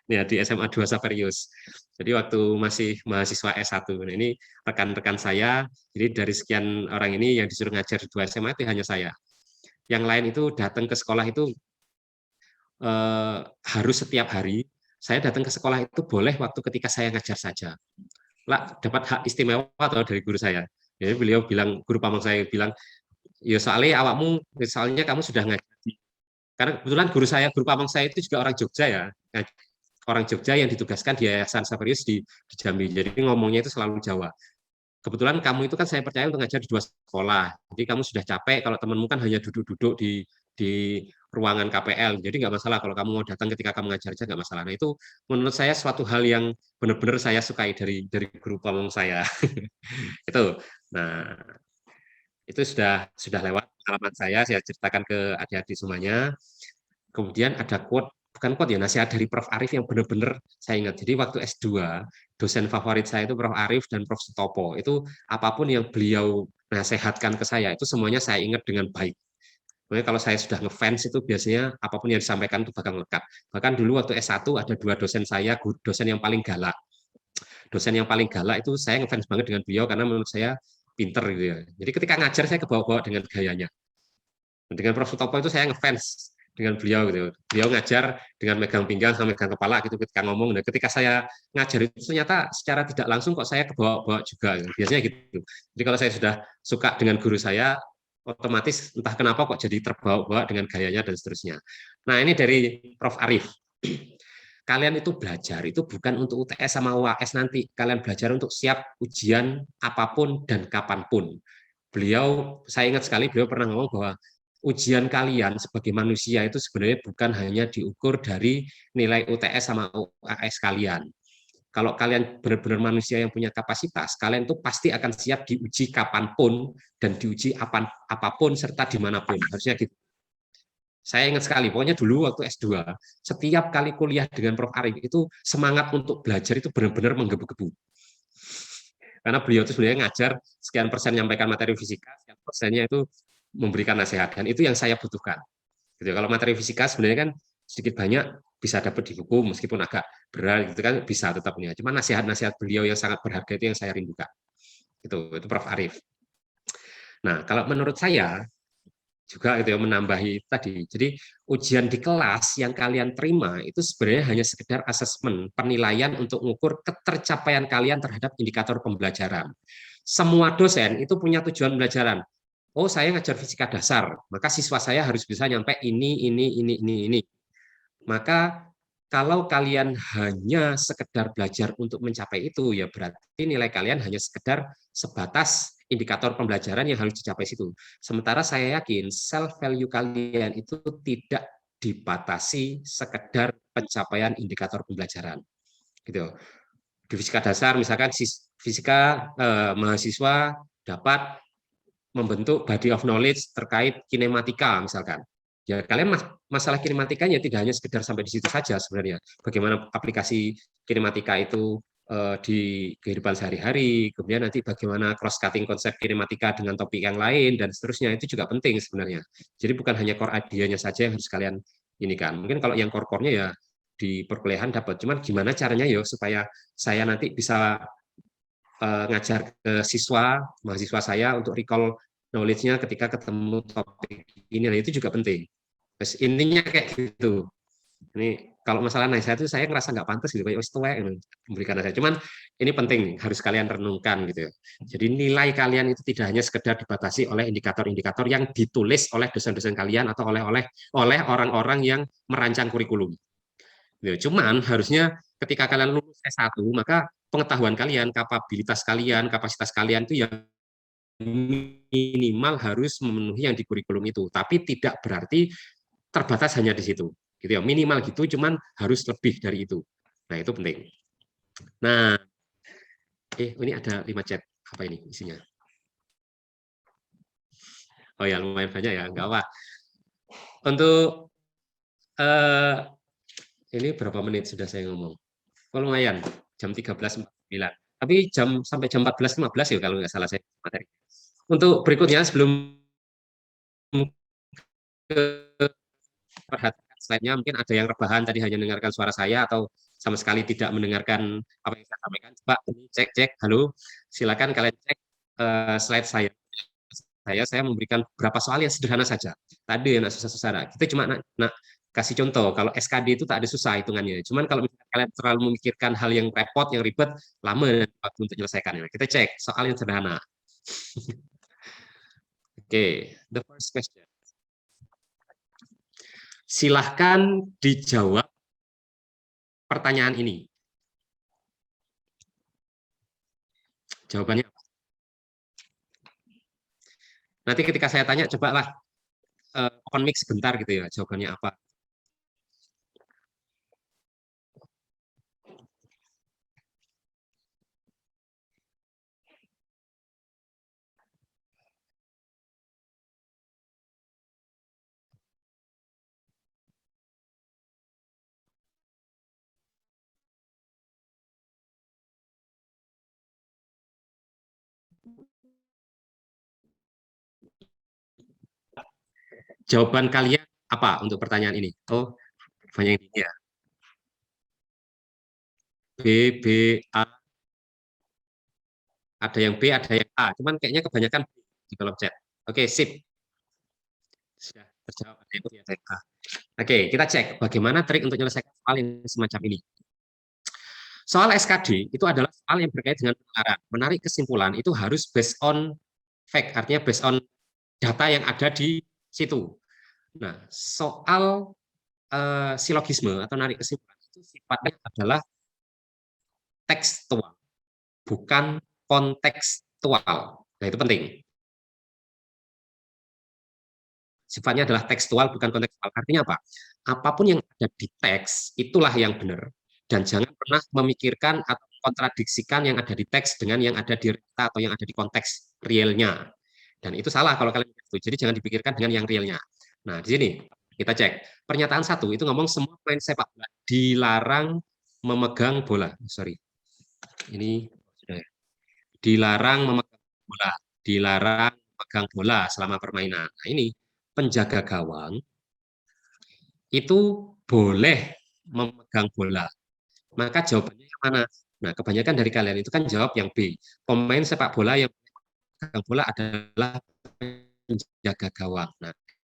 Ya di SMA 2 Saverius. Jadi waktu masih mahasiswa S1. Nah, ini rekan-rekan saya, jadi dari sekian orang ini yang disuruh ngajar di 2 SMA itu hanya saya. Yang lain itu datang ke sekolah itu harus setiap hari. Saya datang ke sekolah itu boleh waktu ketika saya ngajar saja. Lah, dapat hak istimewa atau dari guru saya. Jadi beliau bilang, guru pamong saya bilang, ya soalnya awakmu, misalnya kamu sudah ngajar. Karena kebetulan guru pamong saya itu juga orang Jogja ya. Orang Jogja yang ditugaskan di Yayasan Saverius di Jambi. Jadi ngomongnya itu selalu Jawa. Kebetulan kamu itu kan saya percaya untuk ngajar di 2 sekolah. Jadi kamu sudah capek kalau temanmu kan hanya duduk-duduk di ruangan KPL. Jadi nggak masalah kalau kamu mau datang ketika kamu ngajar aja, nggak masalah. Nah itu menurut saya suatu hal yang benar-benar saya sukai dari guru pamong saya. Itu. Nah itu sudah lewat pengalaman saya ceritakan ke adik-adik semuanya. Kemudian ada quote, bukan quote ya, nasihat dari Prof. Arif yang benar-benar saya ingat. Jadi waktu S2, dosen favorit saya itu Prof. Arif dan Prof. Sutopo. Itu apapun yang beliau nasihatkan ke saya, itu semuanya saya ingat dengan baik. Makanya kalau saya sudah ngefans itu biasanya apapun yang disampaikan itu bakal melekat. Bahkan dulu waktu S1 ada 2 dosen saya, dosen yang paling galak. Dosen yang paling galak itu saya ngefans banget dengan beliau karena menurut saya pinter gitu ya. Jadi ketika ngajar saya kebawa-bawa dengan gayanya. Dengan Prof. Sutopo itu saya ngefans dengan beliau gitu. Beliau ngajar dengan megang pinggang sama megang kepala gitu ketika ngomong. Dan ketika saya ngajar itu ternyata secara tidak langsung kok saya kebawa-bawa juga. Biasanya gitu. Jadi kalau saya sudah suka dengan guru saya, otomatis entah kenapa kok jadi terbawa-bawa dengan gayanya dan seterusnya. Nah ini dari Prof. Arif. Kalian itu belajar itu bukan untuk UTS sama UAS nanti. Kalian belajar untuk siap ujian apapun dan kapanpun. Saya ingat sekali beliau pernah ngomong bahwa ujian kalian sebagai manusia itu sebenarnya bukan hanya diukur dari nilai UTS sama UAS kalian. Kalau kalian benar-benar manusia yang punya kapasitas, kalian itu pasti akan siap diuji kapanpun dan diuji apapun serta dimanapun. Harusnya gitu. Saya ingat sekali, pokoknya dulu waktu S2, setiap kali kuliah dengan Prof. Arif itu semangat untuk belajar itu benar-benar menggebu-gebu. Karena beliau itu sebenarnya ngajar sekian persen menyampaikan materi fisika, sekian persennya itu memberikan nasihat, dan itu yang saya butuhkan. Gitu. Kalau materi fisika sebenarnya kan sedikit banyak bisa dapat di buku meskipun agak berat gitu kan, bisa tetap punya. Cuma nasihat-nasihat beliau yang sangat berharga itu yang saya rindukan. Itu Prof. Arief. Nah, kalau menurut saya juga itu yang menambahi tadi. Jadi ujian di kelas yang kalian terima itu sebenarnya hanya sekedar asesmen, penilaian untuk mengukur ketercapaian kalian terhadap indikator pembelajaran. Semua dosen itu punya tujuan pembelajaran. Oh, saya ngajar fisika dasar, maka siswa saya harus bisa nyampe ini. Maka kalau kalian hanya sekedar belajar untuk mencapai itu, ya berarti nilai kalian hanya sekedar sebatas indikator pembelajaran yang harus dicapai situ. Sementara saya yakin self value kalian itu tidak dibatasi sekedar pencapaian indikator pembelajaran. Gitu. Di fisika dasar misalkan mahasiswa dapat membentuk body of knowledge terkait kinematika misalkan. Ya kalian masalah kinematikanya tidak hanya sekedar sampai di situ saja sebenarnya. Bagaimana aplikasi kinematika itu di kehidupan sehari-hari, kemudian nanti bagaimana cross-cutting konsep kinematika dengan topik yang lain, dan seterusnya, itu juga penting sebenarnya. Jadi bukan hanya core idea-nya saja yang harus kalian ini kan. Mungkin kalau yang core-core-nya ya di perkuliahan dapat, cuman gimana caranya ya supaya saya nanti bisa ngajar ke mahasiswa saya untuk recall knowledge-nya ketika ketemu topik ini, nah itu juga penting. Terus intinya kayak gitu. Ini kalau masalah nasihat itu saya ngerasa nggak pantas gitu, kayak memberikan nasihat. Cuman ini penting, harus kalian renungkan gitu. Jadi nilai kalian itu tidak hanya sekedar dibatasi oleh indikator-indikator yang ditulis oleh dosen-dosen kalian atau oleh orang-orang yang merancang kurikulum. Cuman harusnya ketika kalian lulus S1, maka pengetahuan kalian, kapabilitas kalian, kapasitas kalian itu yang minimal harus memenuhi yang di kurikulum itu. Tapi tidak berarti terbatas hanya di situ. Gitu ya, minimal gitu, cuman harus lebih dari itu. Nah, itu penting. Nah, ini ada 5 chat. Apa ini isinya? Oh ya, lumayan banyak ya, enggak apa. Untuk ini berapa menit sudah saya ngomong? Oh, lumayan, jam 13.49. Tapi sampai jam 14.15 ya kalau nggak salah saya materi. Untuk berikutnya sebelum ke perhatikan slide-nya, mungkin ada yang rebahan tadi hanya mendengarkan suara saya atau sama sekali tidak mendengarkan apa yang saya sampaikan. Coba cek, halo, silakan kalian cek slide saya. Saya memberikan beberapa soal yang sederhana saja. Tadi yang susah-susah. Kita cuma nak kasih contoh. Kalau SKD itu tak ada susah hitungannya. Cuman kalau kalian terlalu memikirkan hal yang repot, yang ribet, lama waktu untuk menyelesaikannya. Kita cek soal yang sederhana. Oke, the first question. Silahkan dijawab pertanyaan ini. Jawabannya apa? Nanti ketika saya tanya, cobalah open mic sebentar gitu ya, jawabannya apa. Jawaban kalian apa untuk pertanyaan ini? Oh, banyak ini ya. B, B, A. Ada yang B, ada yang A. Cuman kayaknya kebanyakan B di kolom chat. Oke, sip. Sudah terjawab. Oke, kita cek bagaimana trik untuk menyelesaikan soal yang semacam ini. Soal SKD itu adalah soal yang berkaitan dengan penularan. Menarik kesimpulan itu harus based on fact, artinya based on data yang ada di situ. Nah, soal silogisme atau narik kesimpulan itu sifatnya adalah tekstual, bukan kontekstual. Nah, itu penting. Sifatnya adalah tekstual, bukan kontekstual. Artinya apa? Apapun yang ada di teks, itulah yang benar. Dan jangan pernah memikirkan atau kontradiksikan yang ada di teks dengan yang ada di realita atau yang ada di konteks realnya. Dan itu salah kalau kalian itu. Jadi jangan dipikirkan dengan yang realnya. Nah, di sini kita cek. Pernyataan 1 itu ngomong semua pemain sepak bola dilarang memegang bola. Sorry. Ini sudah. Dilarang memegang bola. Dilarang memegang bola selama permainan. Nah, ini penjaga gawang itu boleh memegang bola. Maka jawabannya yang mana? Nah, kebanyakan dari kalian itu kan jawab yang B. Pemain sepak bola yang memegang bola adalah penjaga gawang. Nah,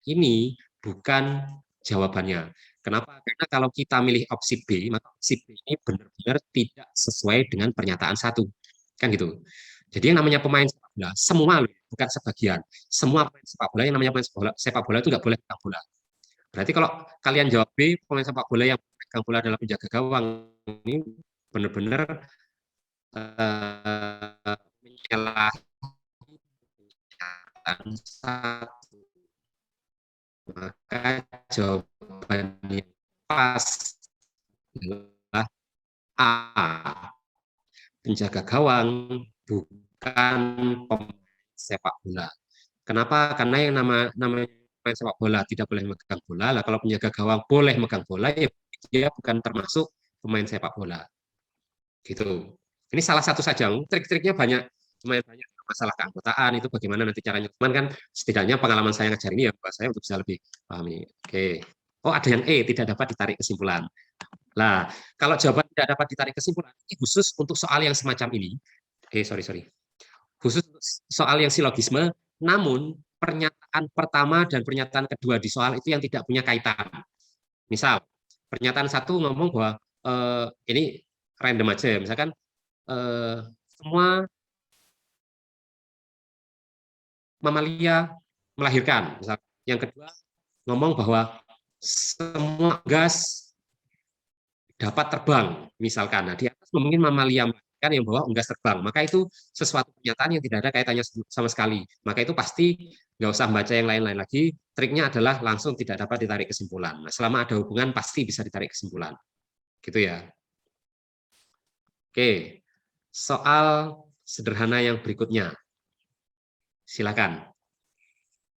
ini bukan jawabannya. Kenapa? Karena kalau kita milih opsi B, maka opsi B ini benar-benar tidak sesuai dengan pernyataan satu. Kan gitu. Jadi yang namanya pemain sepak bola, semua loh, bukan sebagian. Semua pemain sepak bola yang namanya pemain sepak bola itu nggak boleh pegang bola. Berarti kalau kalian jawab B, pemain sepak bola yang pegang bola adalah penjaga gawang, ini benar-benar menyalahi pernyataan satu. Maka jawabannya pas adalah A. Penjaga gawang bukan pemain sepak bola. Kenapa? Karena yang namanya pemain sepak bola tidak boleh megang bola. Lah kalau penjaga gawang boleh megang bola, ya dia bukan termasuk pemain sepak bola. Gitu. Ini salah satu saja. Trik-triknya banyak, lumayan banyak. Masalah keanggotaan itu bagaimana nanti caranya. Cuman kan setidaknya pengalaman saya ngajar ini ya buat saya untuk bisa lebih paham ini. Oke. Oh, ada yang E, tidak dapat ditarik kesimpulan. Nah, kalau jawaban tidak dapat ditarik kesimpulan, ini khusus untuk soal yang semacam ini. Sorry. Khusus soal yang silogisme, namun pernyataan pertama dan pernyataan kedua di soal itu yang tidak punya kaitan. Misal, pernyataan satu ngomong bahwa ini random aja ya, misalkan semua mamalia melahirkan. Misal, yang kedua ngomong bahwa semua gas dapat terbang, misalkan. Nah, di atas ngomongin mamalia melahirkan yang bahwa unggas terbang. Maka itu sesuatu pernyataan yang tidak ada kaitannya sama sekali. Maka itu pasti nggak usah baca yang lain-lain lagi. Triknya adalah langsung tidak dapat ditarik kesimpulan. Nah, selama ada hubungan pasti bisa ditarik kesimpulan. Gitu ya. Oke, soal sederhana yang berikutnya. Silakan.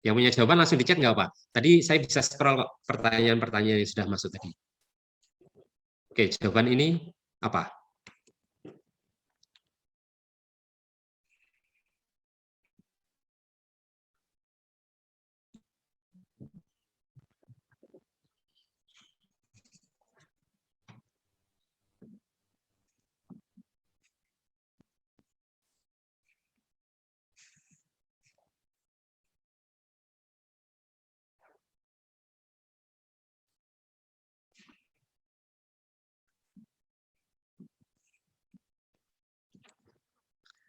Yang punya jawaban langsung di chat nggak apa? Tadi saya bisa scroll pertanyaan-pertanyaan yang sudah masuk tadi. Oke, jawaban ini apa?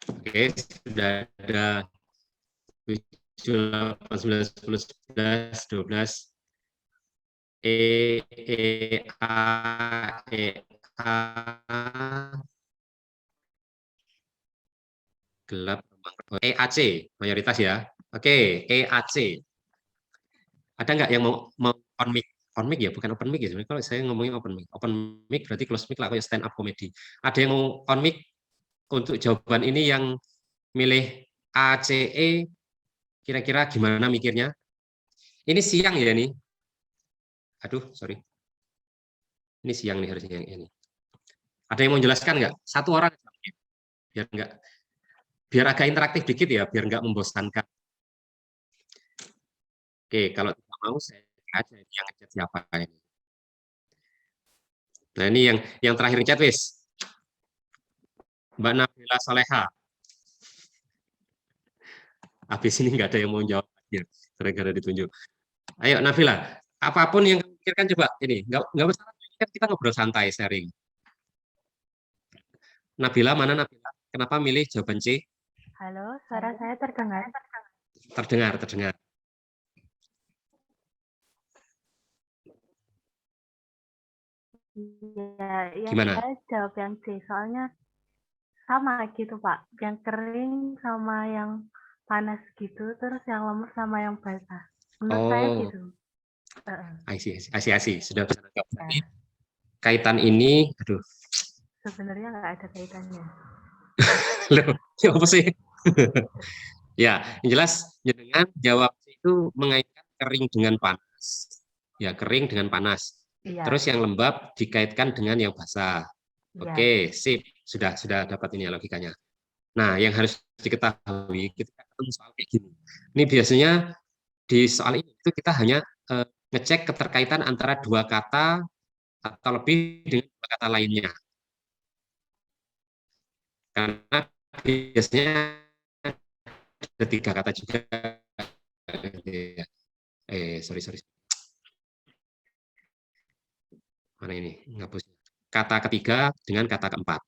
Oke, sudah ada 7, 8, 9, 10, 11, 12. A, gelap, EAC, mayoritas ya. Oke, EAC. Ada nggak yang mau on mic? On mic ya, bukan open mic ya. Sebenarnya kalau saya ngomongin open mic. Open mic berarti close mic lah, kayak stand up comedy. Ada yang mau on mic untuk jawaban ini yang milih ACE, kira-kira gimana mikirnya? Ini siang ya nih. Aduh, sorry. Ini siang nih harusnya yang ini. Ada yang mau jelaskan nggak? Satu orang biar agak interaktif dikit ya, biar nggak membosankan. Oke, kalau tidak mau saya aja yang ngechat siapa ini. Nah, ini yang terakhir chat wis. Mbak Nabila Soleha. Habis ini nggak ada yang mau jawab ya, gara-gara ditunjuk. Ayo Nabila, apapun yang kamu pikirkan coba ini, nggak usah kita ngobrol santai sharing. Nabila, mana Nabila? Kenapa milih jawaban C? Halo, suara saya terdengar? Terdengar. Ya, yang Gimana? saya jawab yang C, soalnya sama gitu Pak, yang kering sama yang panas gitu, terus yang lemur sama yang basah. Menurut saya gitu. I see. Sudah bisa nangkap. Ya. Kaitan ini, aduh. Sebenarnya nggak ada kaitannya. Loh, apa sih? Ya, yang jelas dengan jawab itu mengaitkan kering dengan panas. Ya, kering dengan panas. Ya. Terus yang lembab dikaitkan dengan yang basah. Ya. Oke, sip. Sudah dapat ini logikanya. Nah, yang harus diketahui ketika ketemu soal kayak gini. Ini biasanya di soal ini itu kita hanya ngecek keterkaitan antara dua kata atau lebih dengan kata lainnya. Karena biasanya ada 3 kata juga. Sorry. Mana ini? Ngapus. Kata ketiga dengan kata keempat.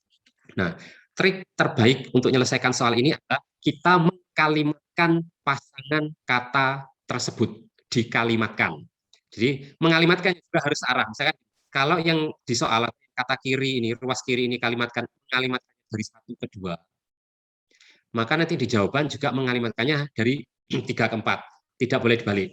Nah, trik terbaik untuk menyelesaikan soal ini adalah kita mengkalimatkan pasangan kata tersebut, dikalimatkan. Jadi mengalimatkan juga harus arah. Misalkan kalau yang di soal kata kiri ini, ruas kiri ini mengalimatkan dari 1 ke 2, maka nanti di jawaban juga mengalimatkannya dari 3 ke 4. Tidak boleh dibalik.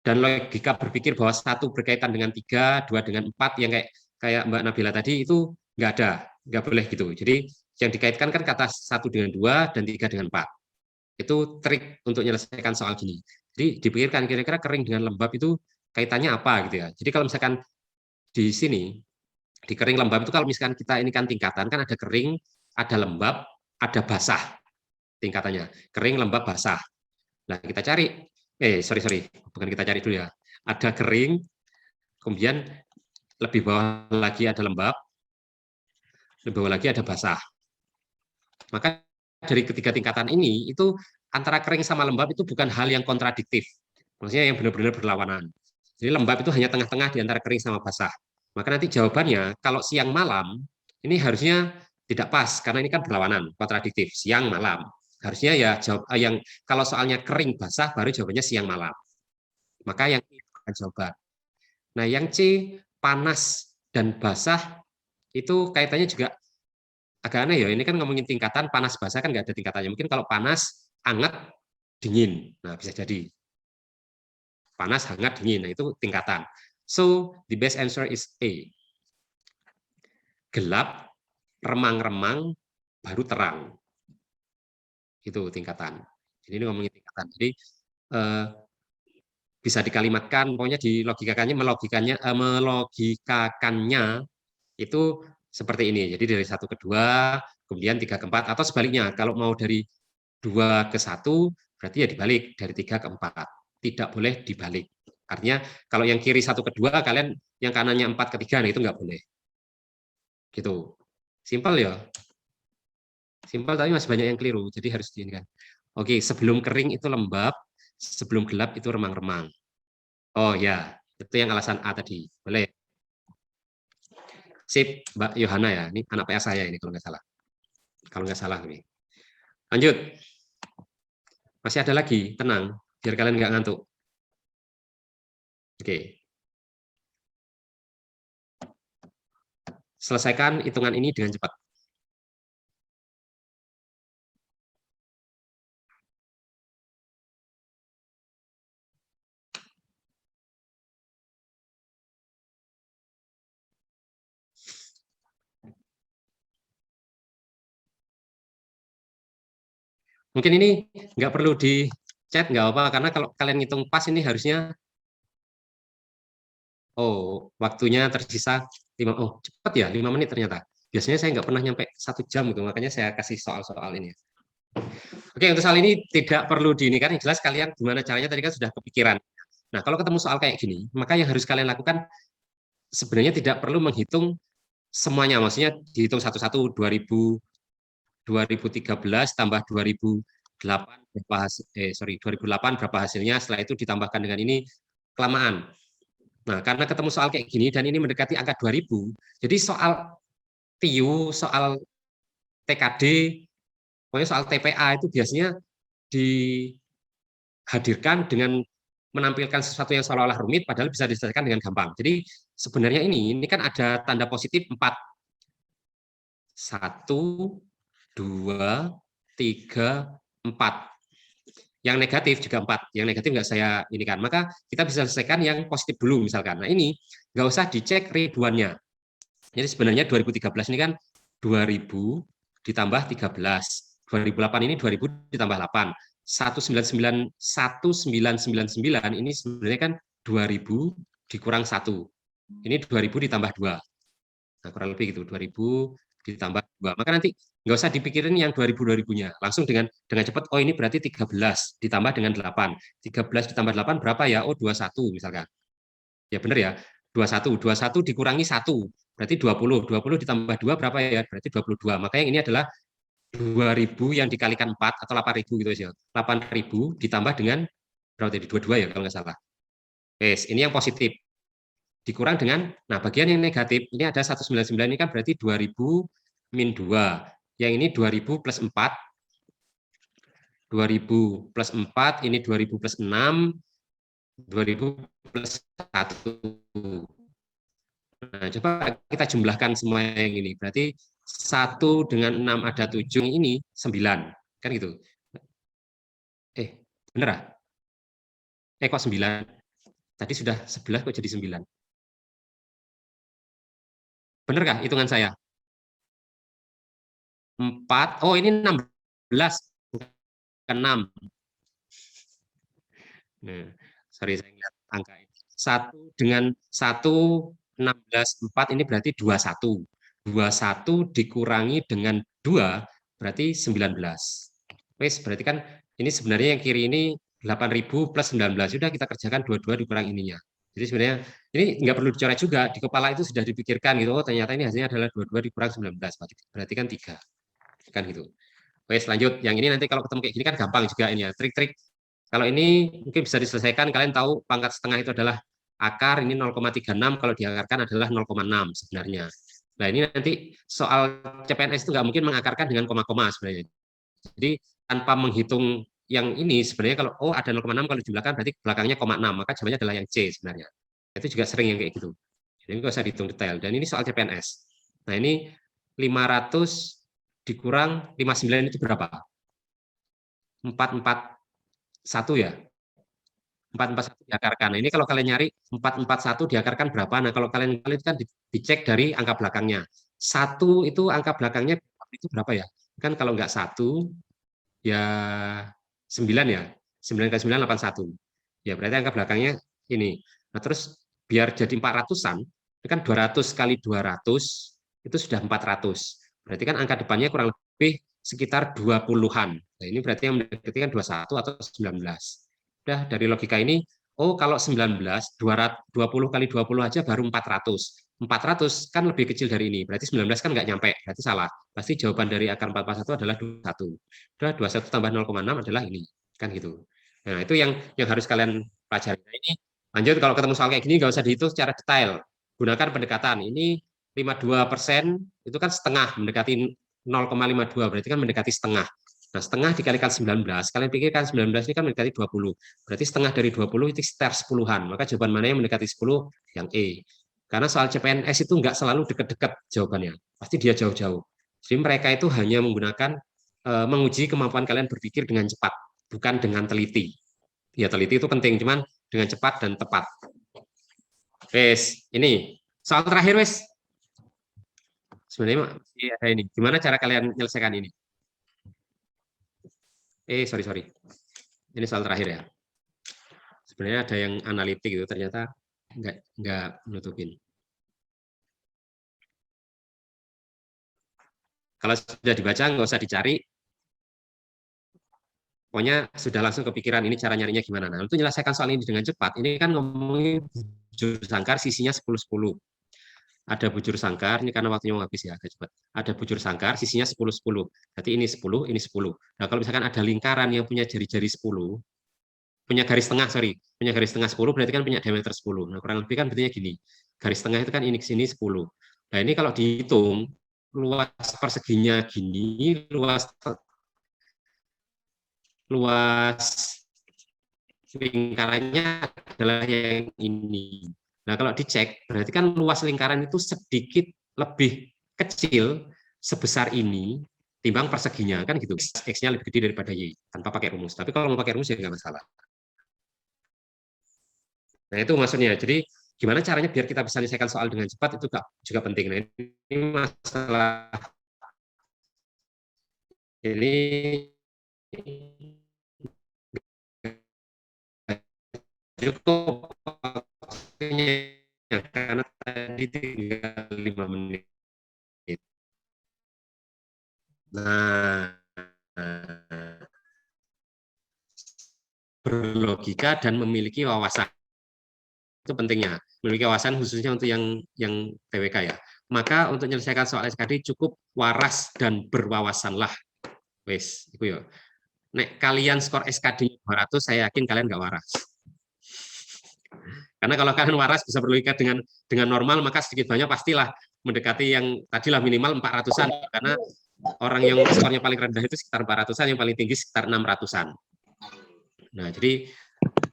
Dan logika berpikir bahwa 1 berkaitan dengan 3, 2 dengan 4, yang kayak Mbak Nabila tadi itu nggak ada, nggak boleh gitu. Jadi yang dikaitkan kan kata 1 dengan 2 dan 3 dengan 4. Itu trik untuk menyelesaikan soal gini. Jadi dipikirkan kira-kira kering dengan lembab itu kaitannya apa gitu ya. Jadi kalau misalkan di sini di kering lembab itu kalau misalkan kita ini kan tingkatan kan ada kering, ada lembab, ada basah tingkatannya. Kering, lembab, basah. Nah, kita cari sorry, bukan kita cari dulu ya. Ada kering, kemudian lebih bawah lagi ada lembab, lebih bawah lagi ada basah. Maka dari ketiga tingkatan ini, itu antara kering sama lembab itu bukan hal yang kontradiktif. Maksudnya yang benar-benar berlawanan. Jadi lembab itu hanya tengah-tengah di antara kering sama basah. Maka nanti jawabannya, kalau siang malam, ini harusnya tidak pas, karena ini kan berlawanan, kontradiktif, siang malam. Harusnya ya jawab yang kalau soalnya kering basah baru jawabannya siang malam. Maka yang ini bukan jawaban. Nah, yang C panas dan basah itu kaitannya juga agak aneh ya. Ini kan ngomongin tingkatan panas basah kan nggak ada tingkatannya. Mungkin kalau panas, hangat, dingin. Nah, bisa jadi panas, hangat, dingin. Nah, itu tingkatan. So, the best answer is A. Gelap, remang-remang, baru terang. Itu tingkatan. Jadi ini ngomongin tingkatan. Jadi bisa dikalimatkan, pokoknya melogikakannya itu seperti ini. Jadi dari 1 ke 2, kemudian 3 ke 4, atau sebaliknya. Kalau mau dari 2 ke 1, berarti ya dibalik dari 3 ke 4. Tidak boleh dibalik. Artinya kalau yang kiri 1 ke 2, kalian yang kanannya 4 ke 3, nah itu nggak boleh. Gitu. Simpel ya. Simpel tapi masih banyak yang keliru, jadi harus diingat. Oke, sebelum kering itu lembab, sebelum gelap itu remang-remang. Oh ya, itu yang alasan A tadi. Boleh. Sip, Mbak Yohana ya. Ini anak PA saya ini kalau nggak salah. Kalau nggak salah ini. Lanjut. Masih ada lagi, tenang. Biar kalian nggak ngantuk. Oke. Selesaikan hitungan ini dengan cepat. Mungkin ini nggak perlu di chat, nggak apa, karena kalau kalian ngitung pas ini harusnya, oh waktunya tersisa 5, oh cepat ya, 5 menit ternyata. Biasanya saya nggak pernah nyampe 1 jam gitu, makanya saya kasih soal-soal ini. Oke, untuk soal ini tidak perlu di ini kan, yang jelas kalian gimana caranya tadi kan sudah kepikiran. Nah, kalau ketemu soal kayak gini, maka yang harus kalian lakukan sebenarnya tidak perlu menghitung semuanya, maksudnya dihitung satu-satu 2013 tambah 2008 berapa 2008 berapa hasilnya, setelah itu ditambahkan dengan ini, kelamaan. Nah, karena ketemu soal kayak gini dan ini mendekati angka 2000, jadi soal TIU, soal TKD, pokoknya soal TPA itu biasanya dihadirkan dengan menampilkan sesuatu yang seolah-olah rumit, padahal bisa diselesaikan dengan gampang. Jadi sebenarnya ini kan ada tanda positif 4. 1, 2, 3, 4. Yang negatif juga 4. Yang negatif nggak saya ini kan. Maka kita bisa selesaikan yang positif dulu misalkan. Nah ini nggak usah dicek ribuannya. Jadi sebenarnya 2013 ini kan 2000 ditambah 13. 2008 ini 2000 ditambah 8. 1999 ini sebenarnya kan 2000 dikurang 1. Ini 2000 ditambah 2. Nah, kurang lebih gitu, 2000 ditambah 2. Maka nanti nggak usah dipikirin yang 2000-2000-nya. Langsung dengan cepat, oh ini berarti 13 ditambah dengan 8. 13 ditambah 8 berapa ya? Oh 21 misalkan. Ya benar ya. 21 dikurangi 1, berarti 20. 20 ditambah 2 berapa ya? Berarti 22. Maka yang ini adalah 2.000 yang dikalikan 4 atau 8.000 gitu ya. 8.000 ditambah dengan berapa tadi? 22 ya kalau nggak salah. Wes, ini yang positif. Dikurang dengan, nah bagian yang negatif, ini ada 199 ini kan berarti 2000 min 2. Yang ini 2000 plus 4. 2000 plus 4, ini 2000 plus 6. 2000 plus 1. Nah, coba kita jumlahkan semua yang ini. Berarti 1 dengan 6 ada 7, ini 9. Kan gitu. Bener ah? Kok 9? Tadi sudah 11 kok jadi 9. Bener kah hitungan saya? 4, oh ini 16. Bukan 6. Nah, sorry saya lihat angka ini. 1 dengan 1, 16, 4 ini berarti 21. 21 dikurangi dengan 2 berarti 19. Wes, berarti kan ini sebenarnya yang kiri ini 8.000 plus 19. Sudah kita kerjakan 22 dikurang ininya. Jadi sebenarnya ini nggak perlu dicoret juga. Di kepala itu sudah dipikirkan gitu. Oh, ternyata ini hasilnya adalah 22 dikurang 19. Berarti kan 3. Kan gitu. Wes, lanjut. Yang ini nanti kalau ketemu kayak gini kan gampang juga ini ya. Trik-trik. Kalau ini mungkin bisa diselesaikan. Kalian tahu pangkat setengah itu adalah akar, ini 0,36. Kalau diakarkan adalah 0,6 sebenarnya. Nah, ini nanti soal CPNS itu nggak mungkin mengakarkan dengan koma-koma sebenarnya. Jadi tanpa menghitung yang ini sebenarnya kalau ada 0,6 kalau dijumlahkan berarti belakangnya 0,6, maka jawabannya adalah yang C sebenarnya. Itu juga sering yang kayak gitu. Jadi nggak usah dihitung detail. Dan ini soal CPNS. Nah, ini 500 dikurang 59 itu berapa? 441 ya? 441 diakarkan. Nah, ini kalau kalian nyari 441 diakarkan berapa? Nah, kalau kalian kan dicek dari angka belakangnya. 1 itu angka belakangnya itu berapa ya? Kan kalau nggak 1, ya 9 ya. 9 kali 9, 81. Ya, berarti angka belakangnya ini. Nah, terus biar jadi 400-an, itu kan 200 kali 200, itu sudah 400. Berarti kan angka depannya kurang lebih sekitar 20-an. Nah, ini berarti yang mendekati kan 21 atau 19. Udah dari logika ini, kalau 19, 20 kali 20 aja baru 400. 400 kan lebih kecil dari ini, berarti 19 kan nggak nyampe, berarti salah. Pasti jawaban dari akar 441 adalah 21. Udah 21 tambah 0,6 adalah ini, kan gitu. Nah, itu yang harus kalian pelajari. Nah, ini lanjut kalau ketemu soal kayak gini nggak usah dihitung secara detail. Gunakan pendekatan. Ini 52% itu kan setengah, mendekati 0,52, berarti kan mendekati setengah. Nah, setengah dikalikan 19, kalian pikirkan 19 ini kan mendekati 20. Berarti setengah dari 20 itu sekitar 10-an. Maka jawaban mana yang mendekati 10? Yang E. Karena soal CPNS itu nggak selalu dekat-dekat jawabannya. Pasti dia jauh-jauh. Jadi mereka itu hanya menggunakan menguji kemampuan kalian berpikir dengan cepat, bukan dengan teliti. Ya, teliti itu penting, cuman dengan cepat dan tepat. Wes, ini soal terakhir, wes. Sebenarnya ini gimana cara kalian menyelesaikan ini? Sorry. Ini soal terakhir ya. Sebenarnya ada yang analitik itu ternyata nggak menutupin. Kalau sudah dibaca nggak usah dicari. Pokoknya sudah langsung kepikiran ini cara nyarinya gimana. Nah, untuk menyelesaikan soal ini dengan cepat, ini kan ngomongin bujur sangkar sisinya 10-10. Ada bujur sangkar, ini karena waktunya mau habis ya, agak cepat. Ada bujur sangkar, sisinya 10-10. Berarti ini 10, ini 10. Nah, kalau misalkan ada lingkaran yang punya jari-jari 10, punya garis tengah, punya garis tengah 10, berarti kan punya diameter 10. Nah, kurang lebih kan berarti gini. Garis tengah itu kan ini ke sini 10. Nah, ini kalau dihitung, luas perseginya gini, luas lingkarannya adalah yang ini. Nah, kalau dicek, berarti kan luas lingkaran itu sedikit lebih kecil sebesar ini timbang perseginya, kan gitu. X-nya lebih gede daripada Y, tanpa pakai rumus. Tapi kalau mau pakai rumus ya nggak masalah. Nah, itu maksudnya. Jadi, gimana caranya biar kita bisa menyelesaikan soal dengan cepat, itu juga penting. Nah, ini masalah ini cukup karena tadi tinggal 5 menit. Nah, berlogika dan memiliki wawasan. itu pentingnya memiliki wawasan khususnya untuk yang TWK ya. Maka untuk menyelesaikan soal SKD cukup waras dan berwawasanlah. Wes, itu ya. Nek kalian skor SKD 200, saya yakin kalian nggak waras. Karena kalau kalian waras bisa berlogika dengan normal, maka sedikit banyak pastilah mendekati yang tadilah minimal 400-an. Karena orang yang skornya paling rendah itu sekitar 400-an, yang paling tinggi sekitar 600-an. Nah, jadi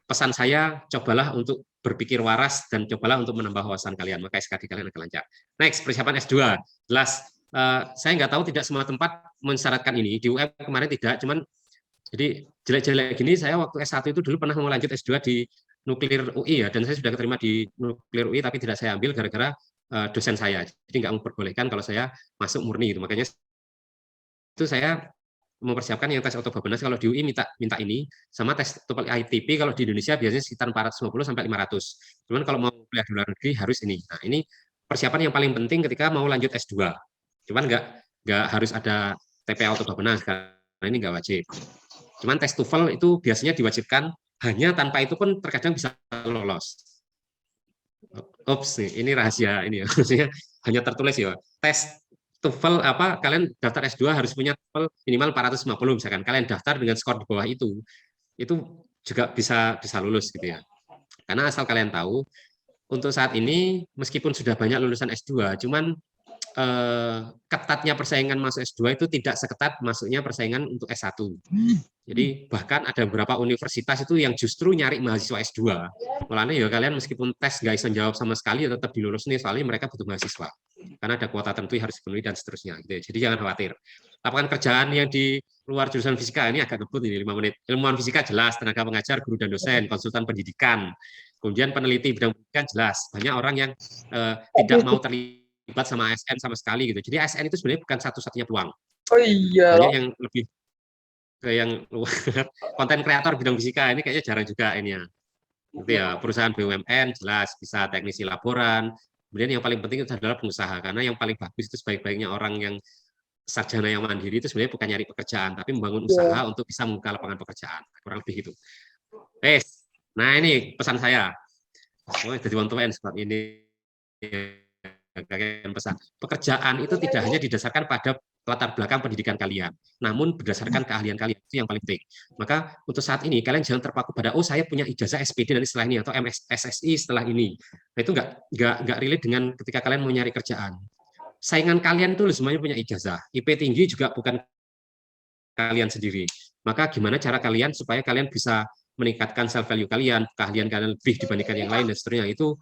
pesan saya, cobalah untuk berpikir waras dan cobalah untuk menambah wawasan kalian, maka SKD kalian akan lancar. Next, persiapan S2. Jelas, saya nggak tahu tidak semua tempat mensyaratkan ini. Di UM kemarin tidak, cuman jadi jelek-jelek gini, saya waktu S1 itu dulu pernah mau lanjut S2 di Nuklir UI ya, dan saya sudah keterima di Nuklir UI, tapi tidak saya ambil gara-gara dosen saya. Jadi nggak memperbolehkan kalau saya masuk murni gitu. Makanya itu saya mempersiapkan yang tes Otobapenas. Kalau di UI minta ini, sama tes TOEFL ITP kalau di Indonesia biasanya sekitar 450 sampai 500. Cuman kalau mau kuliah di luar negeri harus ini. Nah, ini persiapan yang paling penting ketika mau lanjut S2. Cuman nggak harus ada TPA Otobapenas karena ini nggak wajib. Cuman tes TOEFL itu biasanya diwajibkan, hanya tanpa itu pun terkadang bisa lolos. Ops, ini rahasia ini ya. Maksudnya hanya tertulis ya. Tes TOEFL kalian daftar S2 harus punya TOEFL minimal 450 misalkan. Kalian daftar dengan skor di bawah itu juga bisa lulus gitu ya. Karena asal kalian tahu, untuk saat ini meskipun sudah banyak lulusan S2, cuman ketatnya persaingan masuk S2 itu tidak seketat masuknya persaingan untuk S1. Jadi bahkan ada beberapa universitas itu yang justru nyari mahasiswa S2. Mulanya ya kalian meskipun tes nggak bisa jawab sama sekali ya tetap dilulus nih, soalnya mereka butuh mahasiswa. Karena ada kuota tertentu yang harus dipenuhi dan seterusnya. Gitu ya. Jadi jangan khawatir. Lapangan kerjaan yang di luar jurusan fisika ini agak ngebut ini 5 menit. Ilmuwan fisika jelas, tenaga pengajar, guru dan dosen, konsultan pendidikan. Kemudian peneliti bidang pendidikan jelas. Banyak orang yang tidak mau terlibat sama ASN sama sekali gitu. Jadi ASN itu sebenarnya bukan satu-satunya peluang. Oh iya. Banyak yang lebih ke yang luar. Konten kreator bidang fisika ini kayaknya jarang juga ini ya. Gitu ya, perusahaan BUMN jelas bisa teknisi laporan. Kemudian yang paling penting itu adalah pengusaha, karena yang paling bagus itu sebaik-baiknya orang yang sarjana yang mandiri itu sebenarnya bukan nyari pekerjaan, tapi membangun usaha untuk bisa membuka lapangan pekerjaan. Kurang lebih itu. Nah ini pesan saya. Oh, jadi one-to-one seperti ini. Pesan. Pekerjaan itu tidak hanya didasarkan pada latar belakang pendidikan kalian, namun berdasarkan keahlian kalian, itu yang paling penting. Maka untuk saat ini kalian jangan terpaku pada saya punya ijazah SPD nanti setelah ini atau SSI setelah ini. Nah, itu nggak relate dengan ketika kalian mau nyari kerjaan. Saingan kalian itu semuanya punya ijazah. IP tinggi juga bukan kalian sendiri. Maka gimana cara kalian supaya kalian bisa meningkatkan self value kalian, keahlian kalian lebih dibandingkan yang lain dan seterusnya, itu